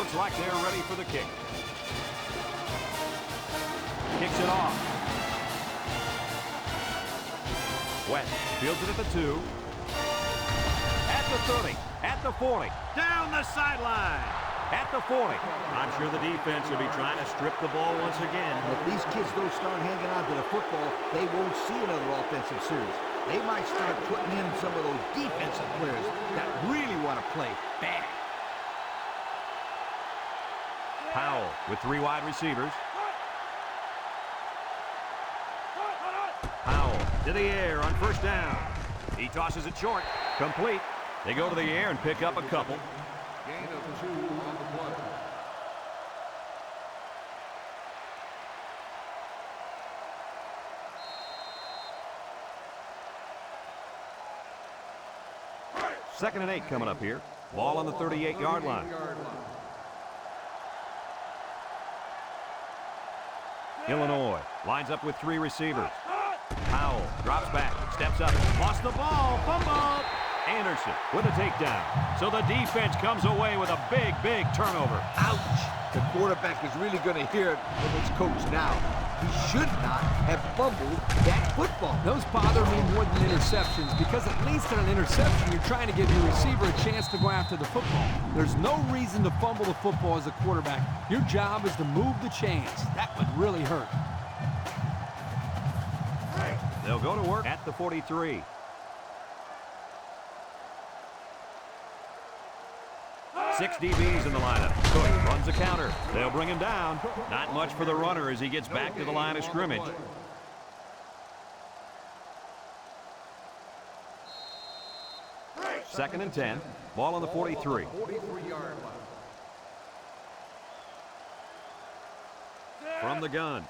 Looks like they're ready for the kick. Kicks it off. West fields it at the 2. At the 30. At the 40. Down the sideline. At the 40. I'm sure the defense will be trying to strip the ball once again. If these kids don't start hanging on to the football, they won't see another offensive series. They might start putting in some of those defensive players that really want to play bad. Powell with 3 wide receivers. Powell to the air on first down. He tosses it short. Complete. They go to the air and pick up a couple. Gain of 2 on the play. Second and 8 coming up here. Ball on the 38-yard line. Illinois lines up with 3 receivers. Powell drops back, steps up, lost the ball, fumble. Anderson with a takedown. So the defense comes away with a big, big turnover. Ouch! The quarterback is really going to hear it from his coach now. He should not have fumbled that football. Those bother me more than interceptions because at least in an interception, you're trying to give your receiver a chance to go after the football. There's no reason to fumble the football as a quarterback. Your job is to move the chains. That would really hurt. They'll go to work at the 43. Six DBs in the lineup. Cook runs a counter. They'll bring him down. Not much for the runner as he gets back to the line of scrimmage. Second and 10. Ball on the 43. 43-yard line. From the gun.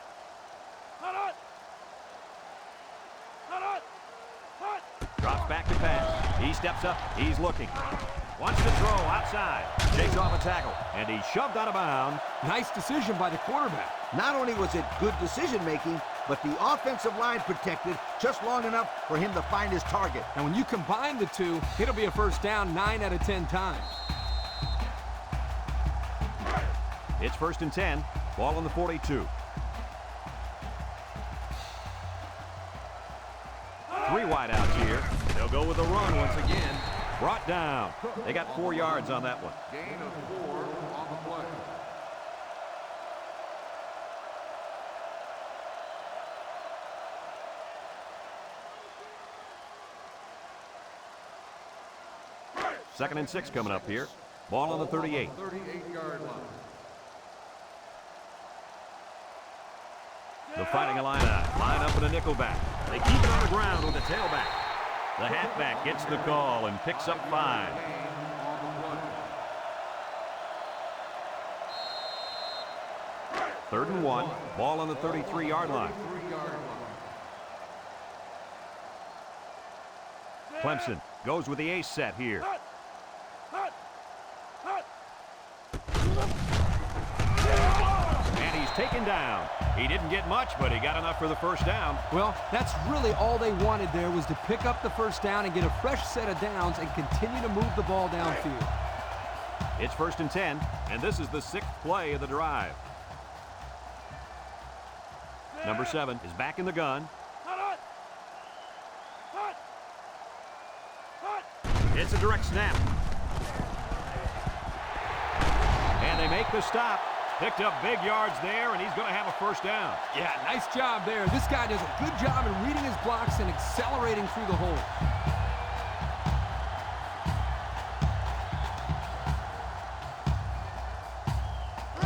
Drops back to pass. He steps up. He's looking. Wants to throw outside. Shakes off a tackle. And he's shoved out of bounds. Nice decision by the quarterback. Not only was it good decision-making, but the offensive line protected just long enough for him to find his target. And when you combine the two, it'll be a first down 9 out of 10 times. It's first and 10. Ball on the 42. 3 wideouts here. They'll go with the run once again. Brought down. They got 4 yards on that one. Gain of 4 on the play. Second and 6 coming up here. Ball on the 38. 38-yard line. The Fighting Illini line up in a nickelback. They keep it on the ground with the tailback. The halfback gets the call and picks up 5. Third and 1. Ball on the 33-yard line. Clemson goes with the ace set here. And he's taken down. He didn't get much, but he got enough for the first down. Well, that's really all they wanted there was to pick up the first down and get a fresh set of downs and continue to move the ball downfield. It's first and 10, and this is the 6th play of the drive. Number 7 is back in the gun. It's a direct snap. And they make the stop. Picked up big yards there, and he's going to have a first down. Yeah, nice job there. This guy does a good job in reading his blocks and accelerating through the hole.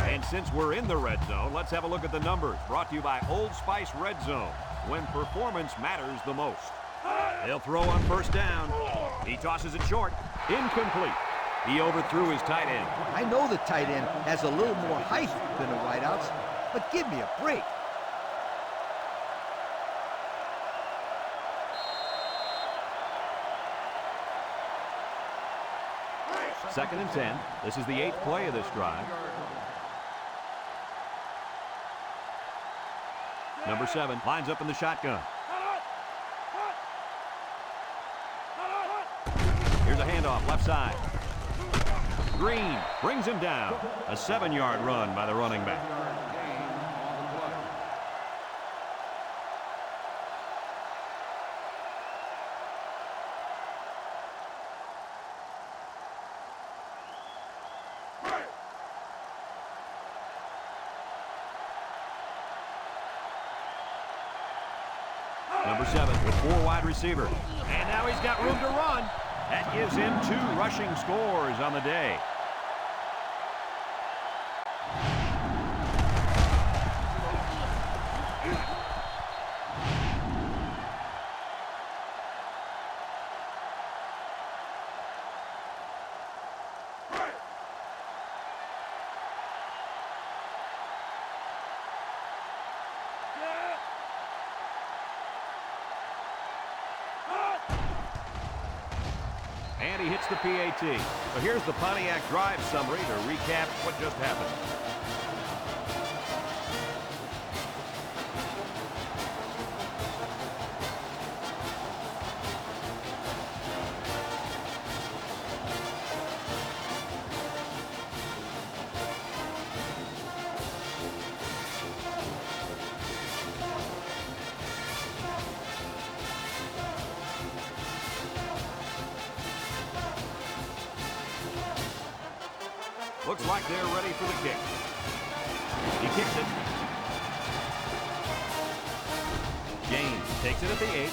And since we're in the red zone, let's have a look at the numbers. Brought to you by Old Spice Red Zone, when performance matters the most. They'll throw on first down. He tosses it short. Incomplete. He overthrew his tight end. I know the tight end has a little more height than the wideouts, but give me a break. Second and 10. This is the 8th play of this drive. Number 7 lines up in the shotgun. Here's a handoff left side. Green brings him down. A 7-yard run by the running back. Gain on the play. Number 7 with 4 wide receivers. And now he's got room to run. That gives him 2 rushing scores on the day. And he hits the PAT. So here's the Pontiac drive summary to recap what just happened. Looks like they're ready for the kick. He kicks it. James takes it at the 8.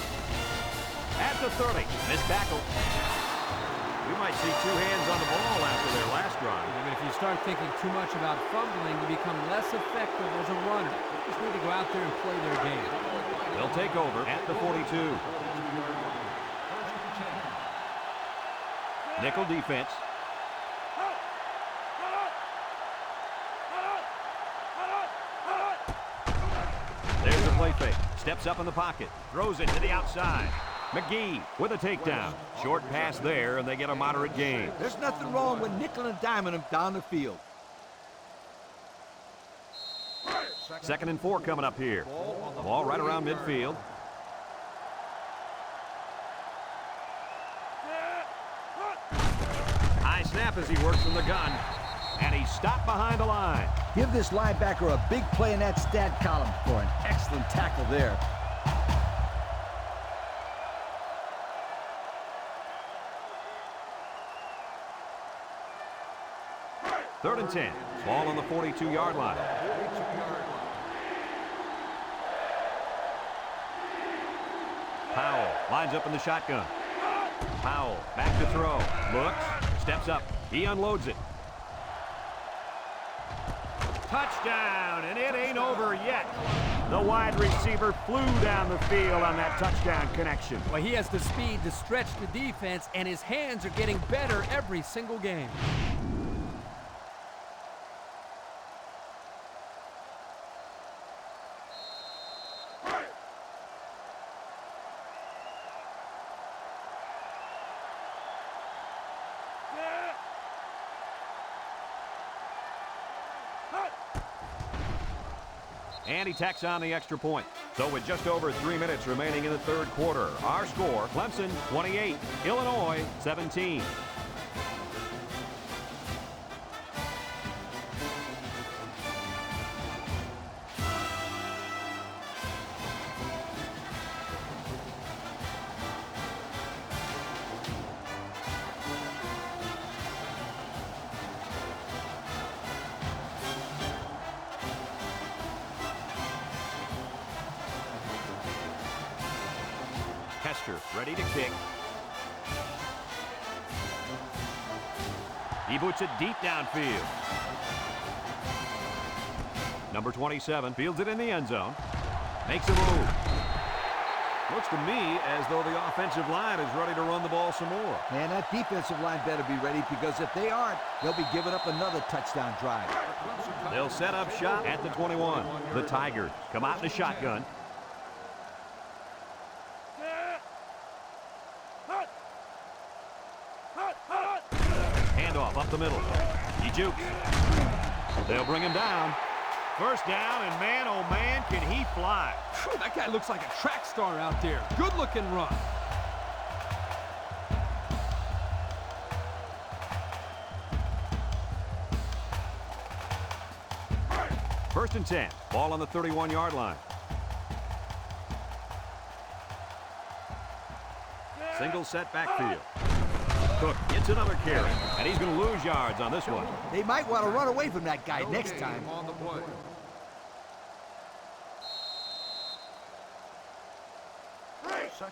At the 30. Missed tackle. We might see 2 hands on the ball after their last drive. I mean, if you start thinking too much about fumbling, you become less effective as a runner. You just need to go out there and play their game. They'll take over at the 42. Nickel defense. There's the play fake. Steps up in the pocket. Throws it to the outside. McGee with a takedown. Short pass there, and they get a moderate gain. There's nothing wrong with nickel and diming him down the field. 2nd and 4 coming up here. Ball right around midfield. High snap as he works from the gun. And he's stopped behind the line. Give this linebacker a big play in that stat column for an excellent tackle there. Third and 10. Ball on the 42-yard line. Powell lines up in the shotgun. Powell back to throw. Looks. Steps up. He unloads it. Touchdown, and it ain't over yet. The wide receiver flew down the field on that touchdown connection. Well, he has the speed to stretch the defense, and his hands are getting better every single game. And he tacks on the extra point. So with just over 3 minutes remaining in the third quarter, our score, Clemson 28, Illinois 17. Ready to kick. He boots it deep downfield. Number 27 fields it in the end zone. Makes a move. Looks to me as though the offensive line is ready to run the ball some more. Man, that defensive line better be ready, because if they aren't, they'll be giving up another touchdown drive. They'll set up shop at the 21. The Tigers come out in the shotgun. Handoff up the middle. He jukes. They'll bring him down. First down, and man, oh man, can he fly. Whew, that guy looks like a track star out there. Good-looking run. First and 10. Ball on the 31-yard line. Single set backfield. Cook gets another carry, and he's going to lose yards on this one. They might want to run away from that guy next time. On the play.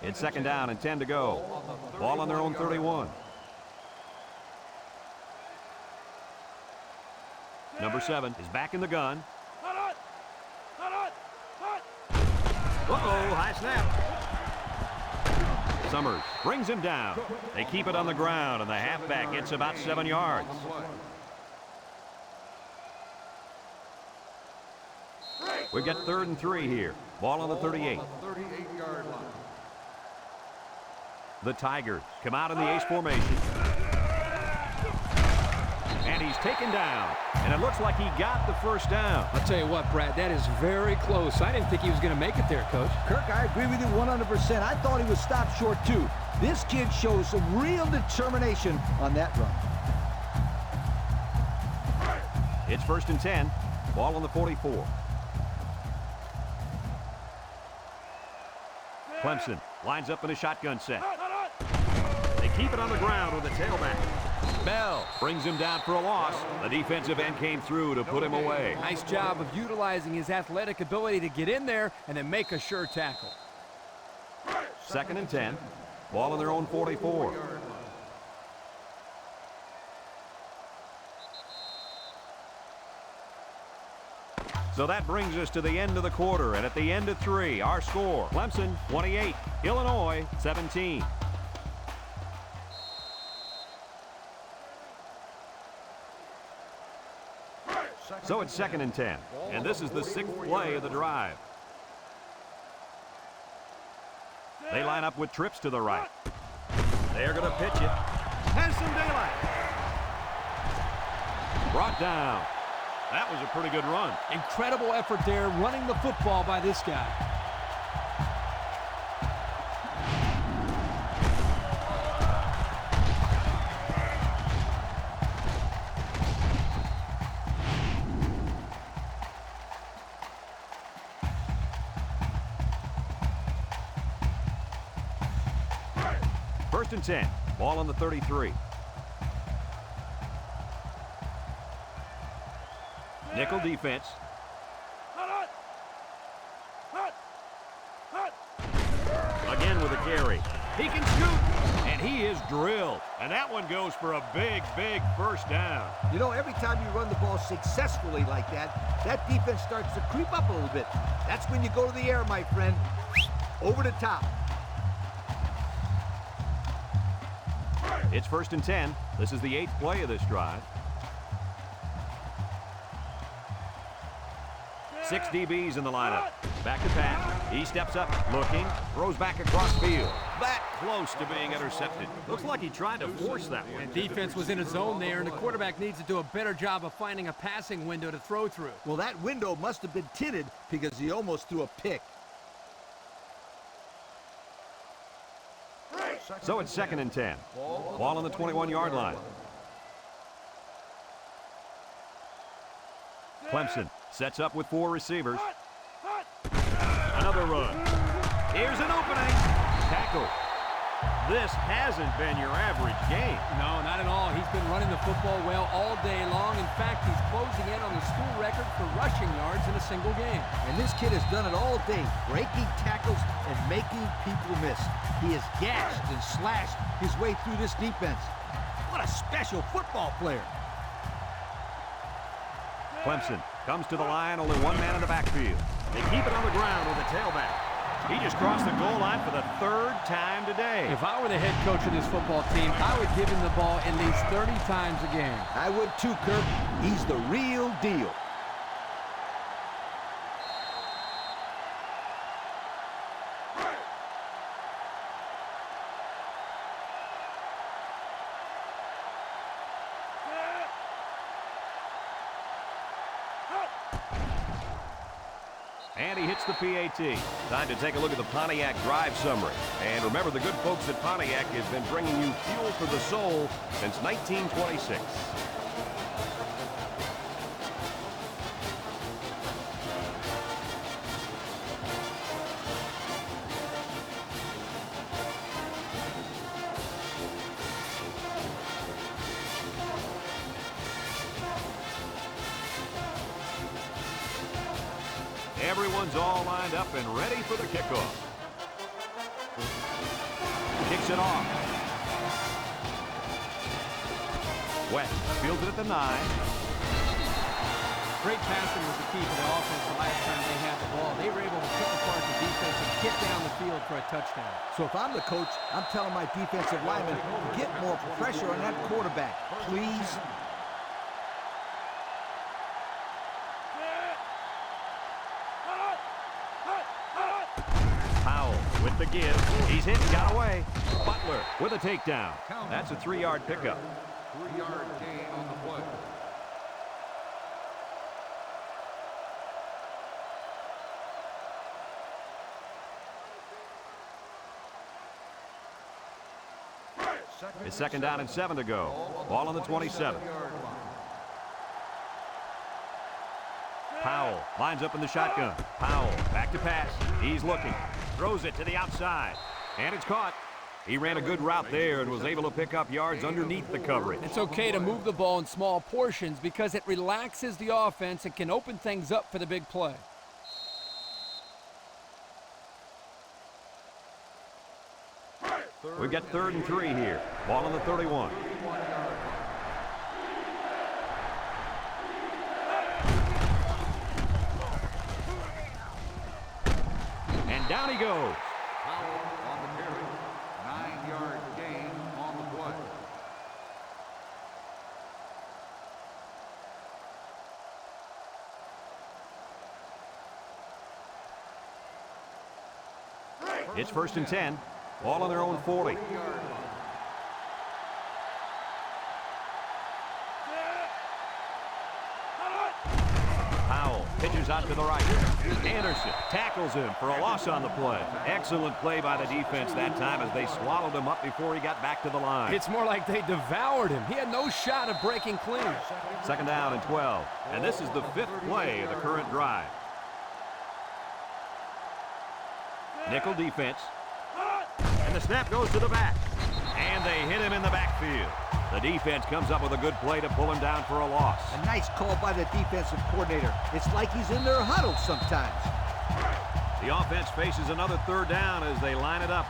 It's second down and 10 to go. Ball on their own 31. Number 7 is back in the gun. Uh-oh, high snap. Summers brings him down. They keep it on the ground, and the halfback gets about 7 yards. We've got 3rd and 3 here. Ball on the 38. 38-yard line. The Tigers come out in the ace formation. And he's taken down. And it looks like he got the first down. I'll tell you what, Brad, that is very close. I didn't think he was going to make it there, Coach. Kirk, I agree with you 100%. I thought he was stopped short, too. This kid shows some real determination on that run. It's first and 10. Ball on the 44. Clemson lines up in a shotgun set. They keep it on the ground with the tailback. Bell brings him down for a loss. The defensive end came through to put him away. Nice job of utilizing his athletic ability to get in there and then make a sure tackle. Second and 10. Ball on their own 44. So that brings us to the end of the quarter, and at the end of 3, our score, Clemson 28, Illinois 17. So it's second and 10, and this is the 6th play of the drive. They line up with trips to the right. They're going to pitch it. Has some daylight. Brought down. That was a pretty good run. Incredible effort there running the football by this guy. First and 10. Ball on the 33. Nickel defense. Again with a carry. He can shoot, and he is drilled. And that one goes for a big, big first down. You know, every time you run the ball successfully like that, that defense starts to creep up a little bit. That's when you go to the air, my friend. Over the top. It's first and 10. This is the 8th play of this drive. 6 DBs in the lineup. Back to pass. He steps up, looking, throws back across field. That close to being intercepted. Looks like he tried to force that one. And defense was in a zone there, and the quarterback needs to do a better job of finding a passing window to throw through. Well, that window must have been tinted because he almost threw a pick. So it's second and 10. Ball on the 21-yard line. Clemson sets up with 4 receivers. Another run. Here's an opening. Tackle. This hasn't been your average game. No, not at all. He's been running the football well all day long. In fact, he's closing in on the school record for rushing yards in a single game. And this kid has done it all day, breaking tackles and making people miss. He has gashed and slashed his way through this defense. What a special football player. Clemson comes to the line, only 1 man in the backfield. They keep it on the ground with a tailback. He just crossed the goal line for the 3rd time today. If I were the head coach of this football team, I would give him the ball at least 30 times a game. I would too, Kirk. He's the real deal. And he hits the PAT. Time to take a look at the Pontiac drive summary. And remember, the good folks at Pontiac have been bringing you fuel for the soul since 1926. Everyone's all lined up and ready for the kickoff. Kicks it off. West fields it at the 9. Great passing was the key for the offense the last time they had the ball. They were able to pick apart the defense and get down the field for a touchdown. So if I'm the coach, I'm telling my defensive linemen, get more pressure on that quarterback, please. Powell with the give. He's hit, got away. Butler with a takedown. That's a 3-yard pickup. 3-yard gain on the play. It's 2nd down and 7 to go. Ball on the 27. Powell lines up in the shotgun. Powell back to pass. He's looking. Throws it to the outside. And it's caught. He ran a good route there and was able to pick up yards underneath the coverage. It's okay to move the ball in small portions because it relaxes the offense and can open things up for the big play. We've got 3rd and 3 here. Ball on the 31. And down he goes. Powell on the carry. 9-yard gain on the play. It's 1st and 10. Ball on their own 40. Powell pitches out to the right. Anderson tackles him for a loss on the play. Excellent play by the defense that time as they swallowed him up before he got back to the line. It's more like they devoured him. He had no shot of breaking clean. 2nd down and 12. And this is the 5th play of the current drive. Nickel defense. And the snap goes to the back. And they hit him in the backfield. The defense comes up with a good play to pull him down for a loss. A nice call by the defensive coordinator. It's like he's in their huddle sometimes. The offense faces another 3rd down as they line it up.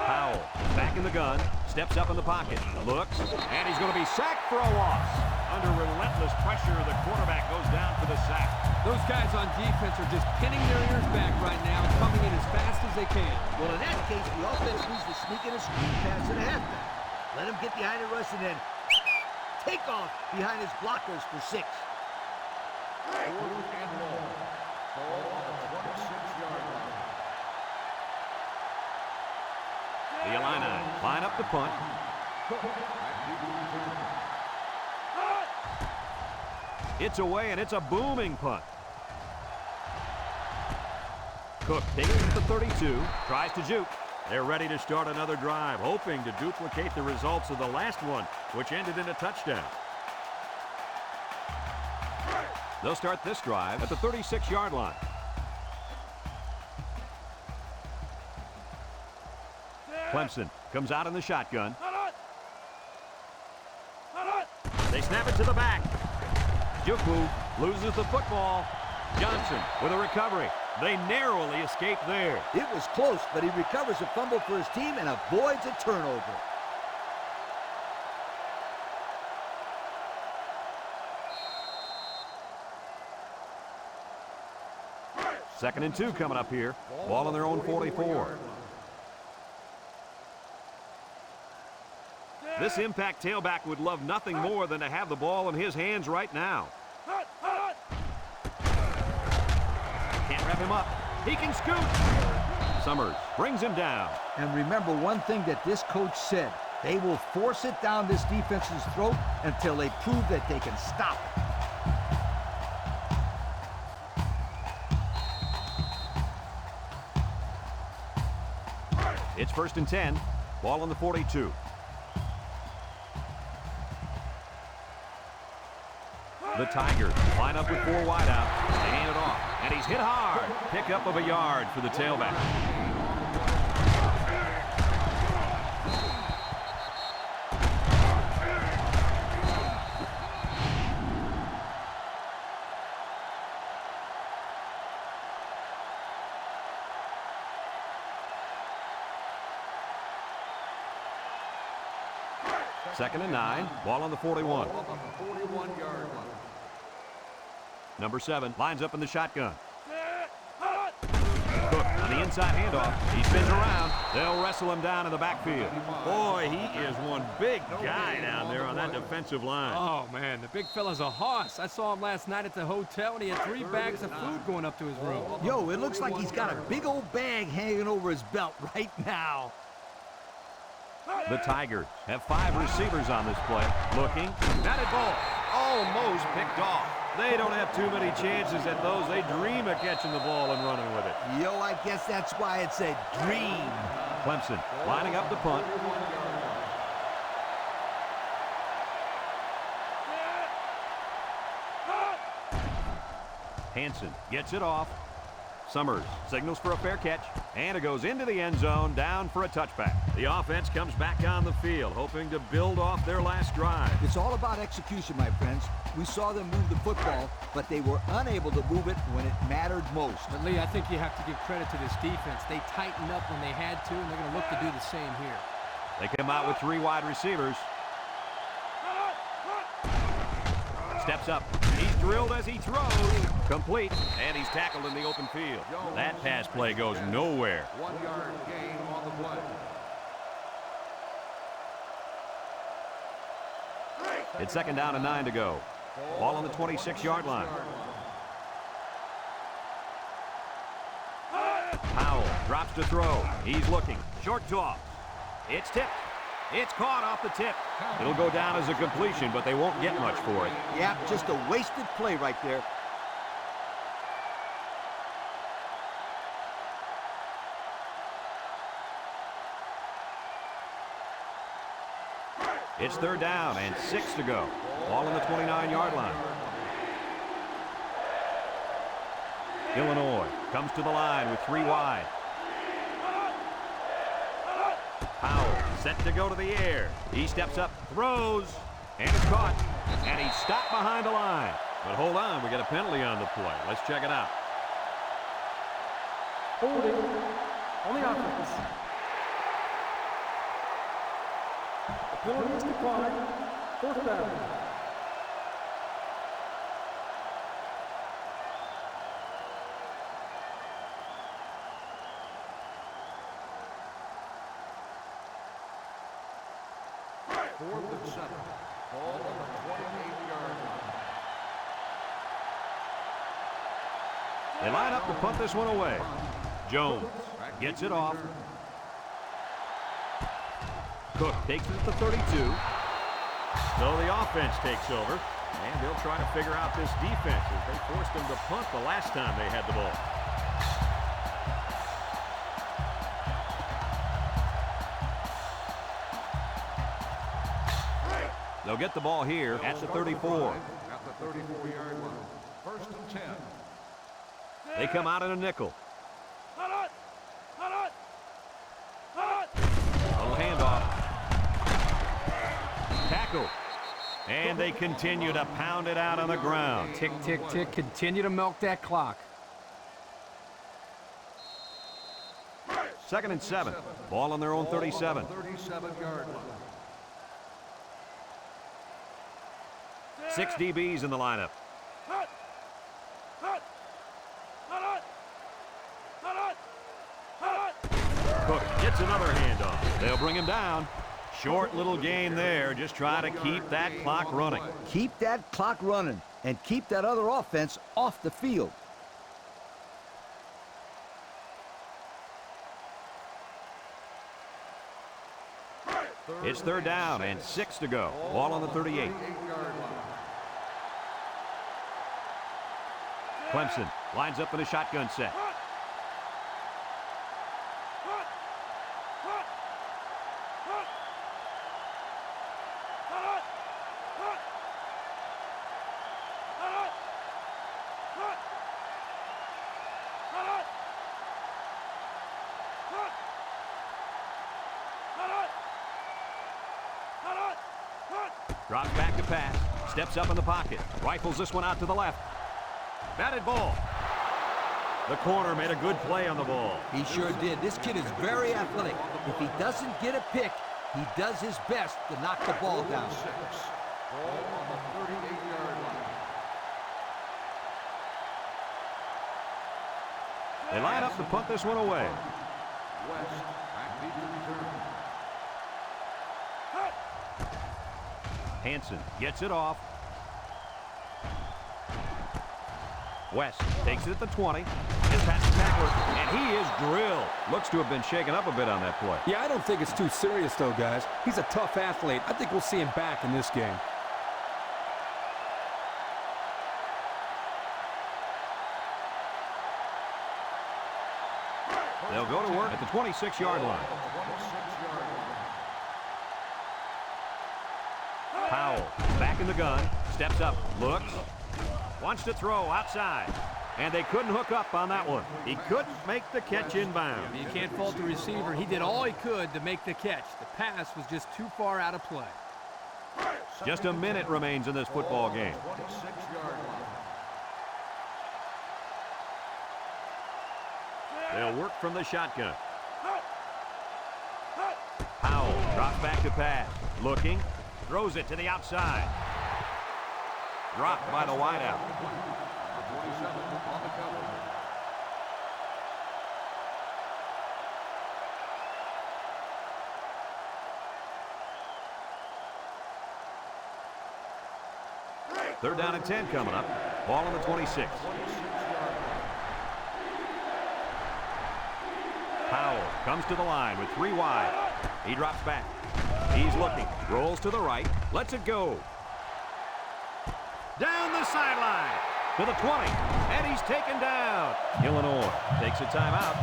Powell back in the gun, steps up in the pocket, looks, and he's going to be sacked for a loss. Under relentless pressure, the quarterback goes down for the sack. Those guys on defense are just pinning their ears back right now, coming in as fast as they can. Well, in that case, the offense needs to sneak in a screen pass at halfback. Let him get behind the rush and then take off behind his blockers for 6. 4th and long. Ball on the 26-yard line. The Illini line up the punt. It's away, and it's a booming punt. Cook takes it to the 32, tries to juke. They're ready to start another drive, hoping to duplicate the results of the last one, which ended in a touchdown. They'll start this drive at the 36-yard line. Clemson comes out in the shotgun. They snap it to the back. Juku loses the football. Johnson with a recovery. They narrowly escape there. It was close, but he recovers a fumble for his team and avoids a turnover. Second and 2 coming up here. Ball on their own 44. This impact tailback would love nothing more than to have the ball in his hands right now. Can't wrap him up. He can scoot. Summers brings him down. And remember one thing that this coach said. They will force it down this defense's throat until they prove that they can stop it. It's 1st and 10. Ball on the 42. The Tigers line up with 4 wideouts. They hand it off, and he's hit hard. Pickup of a yard for the tailback. 2nd and 9. Ball on the 41. Ball on the 41-yard line. Number 7 lines up in the shotgun. Cook on the inside handoff. He spins around. They'll wrestle him down in the backfield. Boy, he is one big guy down there on that defensive line. Oh, man, the big fella's a hoss. I saw him last night at the hotel, and he had 3 bags of food going up to his room. Yo, it looks like he's got a big old bag hanging over his belt right now. The Tigers have 5 receivers on this play. Looking. Batted ball. Almost picked off. They don't have too many chances at those. They dream of catching the ball and running with it. Yo, I guess that's why it's a dream. Clemson lining up the punt. Hansen gets it off. Summers signals for a fair catch, and it goes into the end zone, down for a touchback. The offense comes back on the field, hoping to build off their last drive. It's all about execution, my friends. We saw them move the football, but they were unable to move it when it mattered most. But, Lee, I think you have to give credit to this defense. They tightened up when they had to, and they're going to look to do the same here. They come out with 3 wide receivers. Steps up. He's drilled as he throws. Complete. And he's tackled in the open field. That pass play goes nowhere. 1-yard gain on the play. It's 2nd down and 9 to go. Ball on the 26-yard line. Powell drops to throw. He's looking. Short toss. It's tipped. It's caught off the tip. It'll go down as a completion, but they won't get much for it. Yeah, just a wasted play right there. It's 3rd down and 6 to go. Ball on the 29-yard line. Illinois comes to the line with 3 wide. Powell set to go to the air. He steps up, throws, and it's caught. And he's stopped behind the line. But hold on, we got a penalty on the play. Let's check it out. Holding on the offense. The penalty is declined. 4th down. Fourth and 7. Ball on the 28-yard line. They line up to punt this one away. Jones gets it off. Cook takes it to the 32. So the offense takes over, and they'll try to figure out this defense as they forced them to punt the last time they had the ball. They'll get the ball here at the 34. At the 34-yard line. 1st and 10. They come out in a nickel. Little handoff. Tackle. And they continue to pound it out on the ground. Tick, tick, tick. Continue to milk that clock. 2nd and 7. Ball on their own 37. 37-yard line. 6 DBs in the lineup. Cook gets another handoff. They'll bring him down. Short little gain there. Just try to keep that clock running. Keep that clock running and keep that other offense off the field. It's 3rd down and 6 to go. Ball on the 38. 38-yard line. Clemson lines up in a shotgun set. Drops back to pass. Steps up in the pocket. Rifles this one out to the left. Batted ball. The corner made a good play on the ball. He sure did. This kid is very athletic. If he doesn't get a pick, He does his best to knock the ball down. Ball on the 38-yard line. They line up to punt this one away. West back deep to return. Hansen gets it off. West takes it at the 20. Gets past the tackler, and he is drilled. Looks to have been shaken up a bit on that play. Yeah, I don't think it's too serious, though, guys. He's a tough athlete. I think we'll see him back in this game. They'll go to work at the 26-yard line. Powell back in the gun, steps up, looks, wants to throw outside, and they couldn't hook up on that one. He couldn't make the catch inbound. You can't fault the receiver. He did all he could to make the catch. The pass was just too far out of play. Just a minute remains in this football game. 26-yard line. They'll work from the shotgun. Powell drops back to pass. Looking. Throws it to the outside. Dropped by the wideout. 27 on the cover. Third down and 10 coming up. Ball on the 26. Powell comes to the line with 3 wide. He drops back. He's looking. Rolls to the right. Lets it go. Down the sideline to the 20. And he's taken down. Illinois takes a timeout.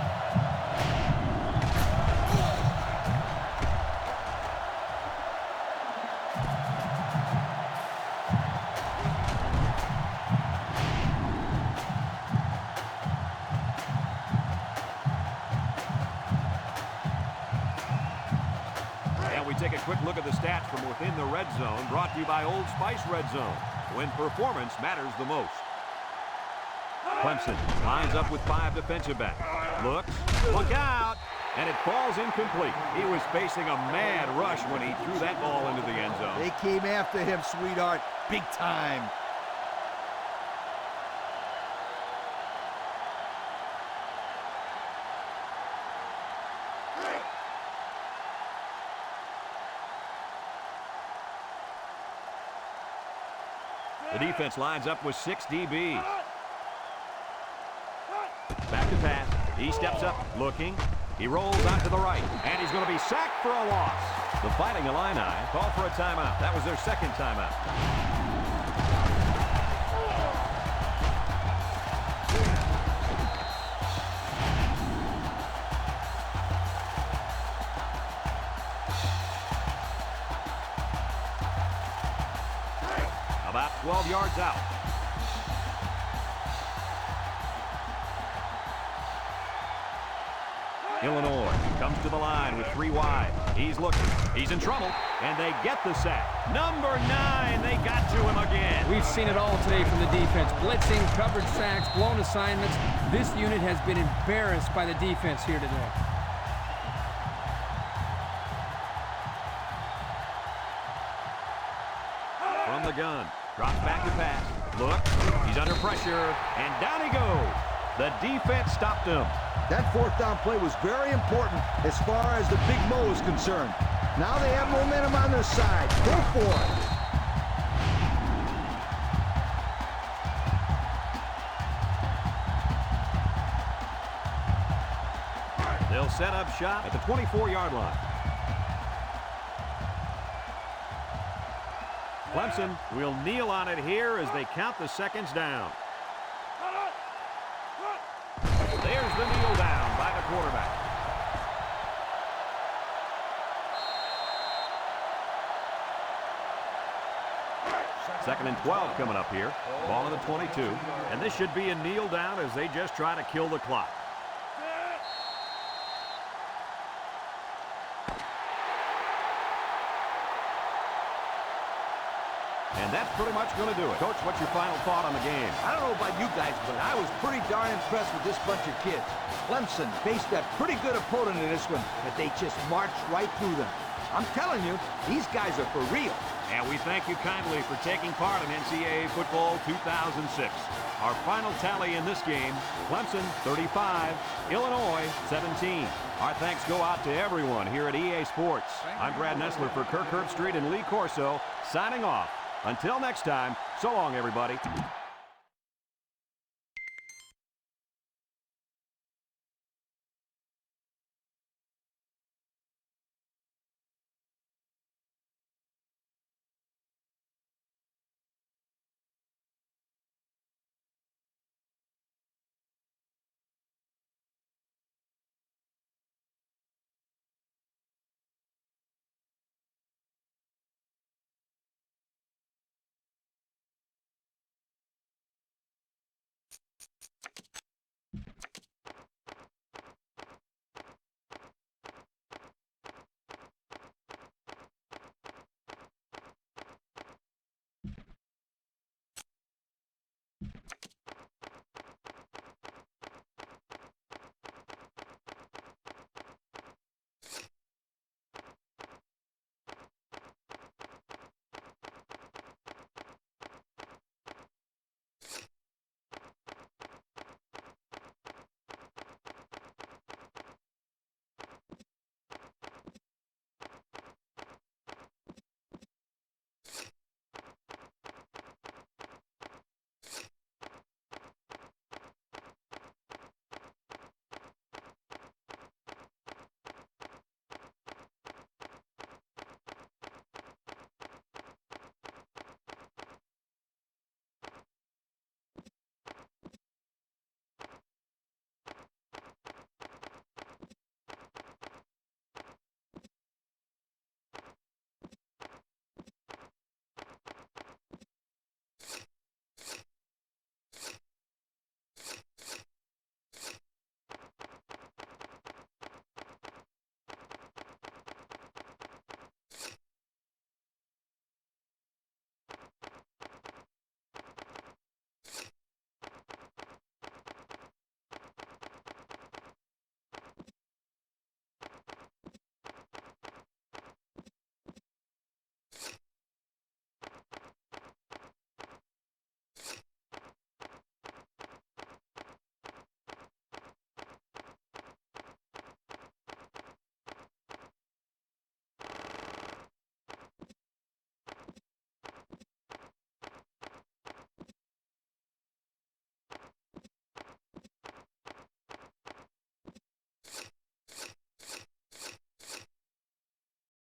Take a quick look at the stats from within the red zone, brought to you by Old Spice Red Zone, when performance matters the most. Clemson lines up with 5 defensive backs. Looks, look out, and it falls incomplete. He was facing a mad rush when he threw that ball into the end zone. They came after him, sweetheart, big time. The defense lines up with 6 DBs. Back to pass. He steps up, looking. He rolls out to the right, and he's going to be sacked for a loss. The Fighting Illini call for a timeout. That was their second timeout. About 12 yards out. Illinois comes to the line with 3 wide. He's looking. He's in trouble, and they get the sack. Number 9, they got to him again. We've seen it all today from the defense. Blitzing, coverage sacks, blown assignments. This unit has been embarrassed by the defense here today. From the gun. Drops back to pass. Look. He's under pressure. And down he goes. The defense stopped him. That 4th down play was very important as far as the Big Mo is concerned. Now they have momentum on their side. Go for it. They'll set up shop at the 24-yard line. Clemson will kneel on it here as they count the seconds down. There's the kneel down by the quarterback. Second and 12 coming up here. Ball on the 22. And this should be a kneel down as they just try to kill the clock. And that's pretty much going to do it. Coach, what's your final thought on the game? I don't know about you guys, but I was pretty darn impressed with this bunch of kids. Clemson faced a pretty good opponent in this one, but they just marched right through them. I'm telling you, these guys are for real. And we thank you kindly for taking part in NCAA Football 2006. Our final tally in this game, Clemson 35, Illinois 17. Our thanks go out to everyone here at EA Sports. I'm Brad Nessler for Kirk Herbstreit and Lee Corso, signing off. Until next time, so long, everybody.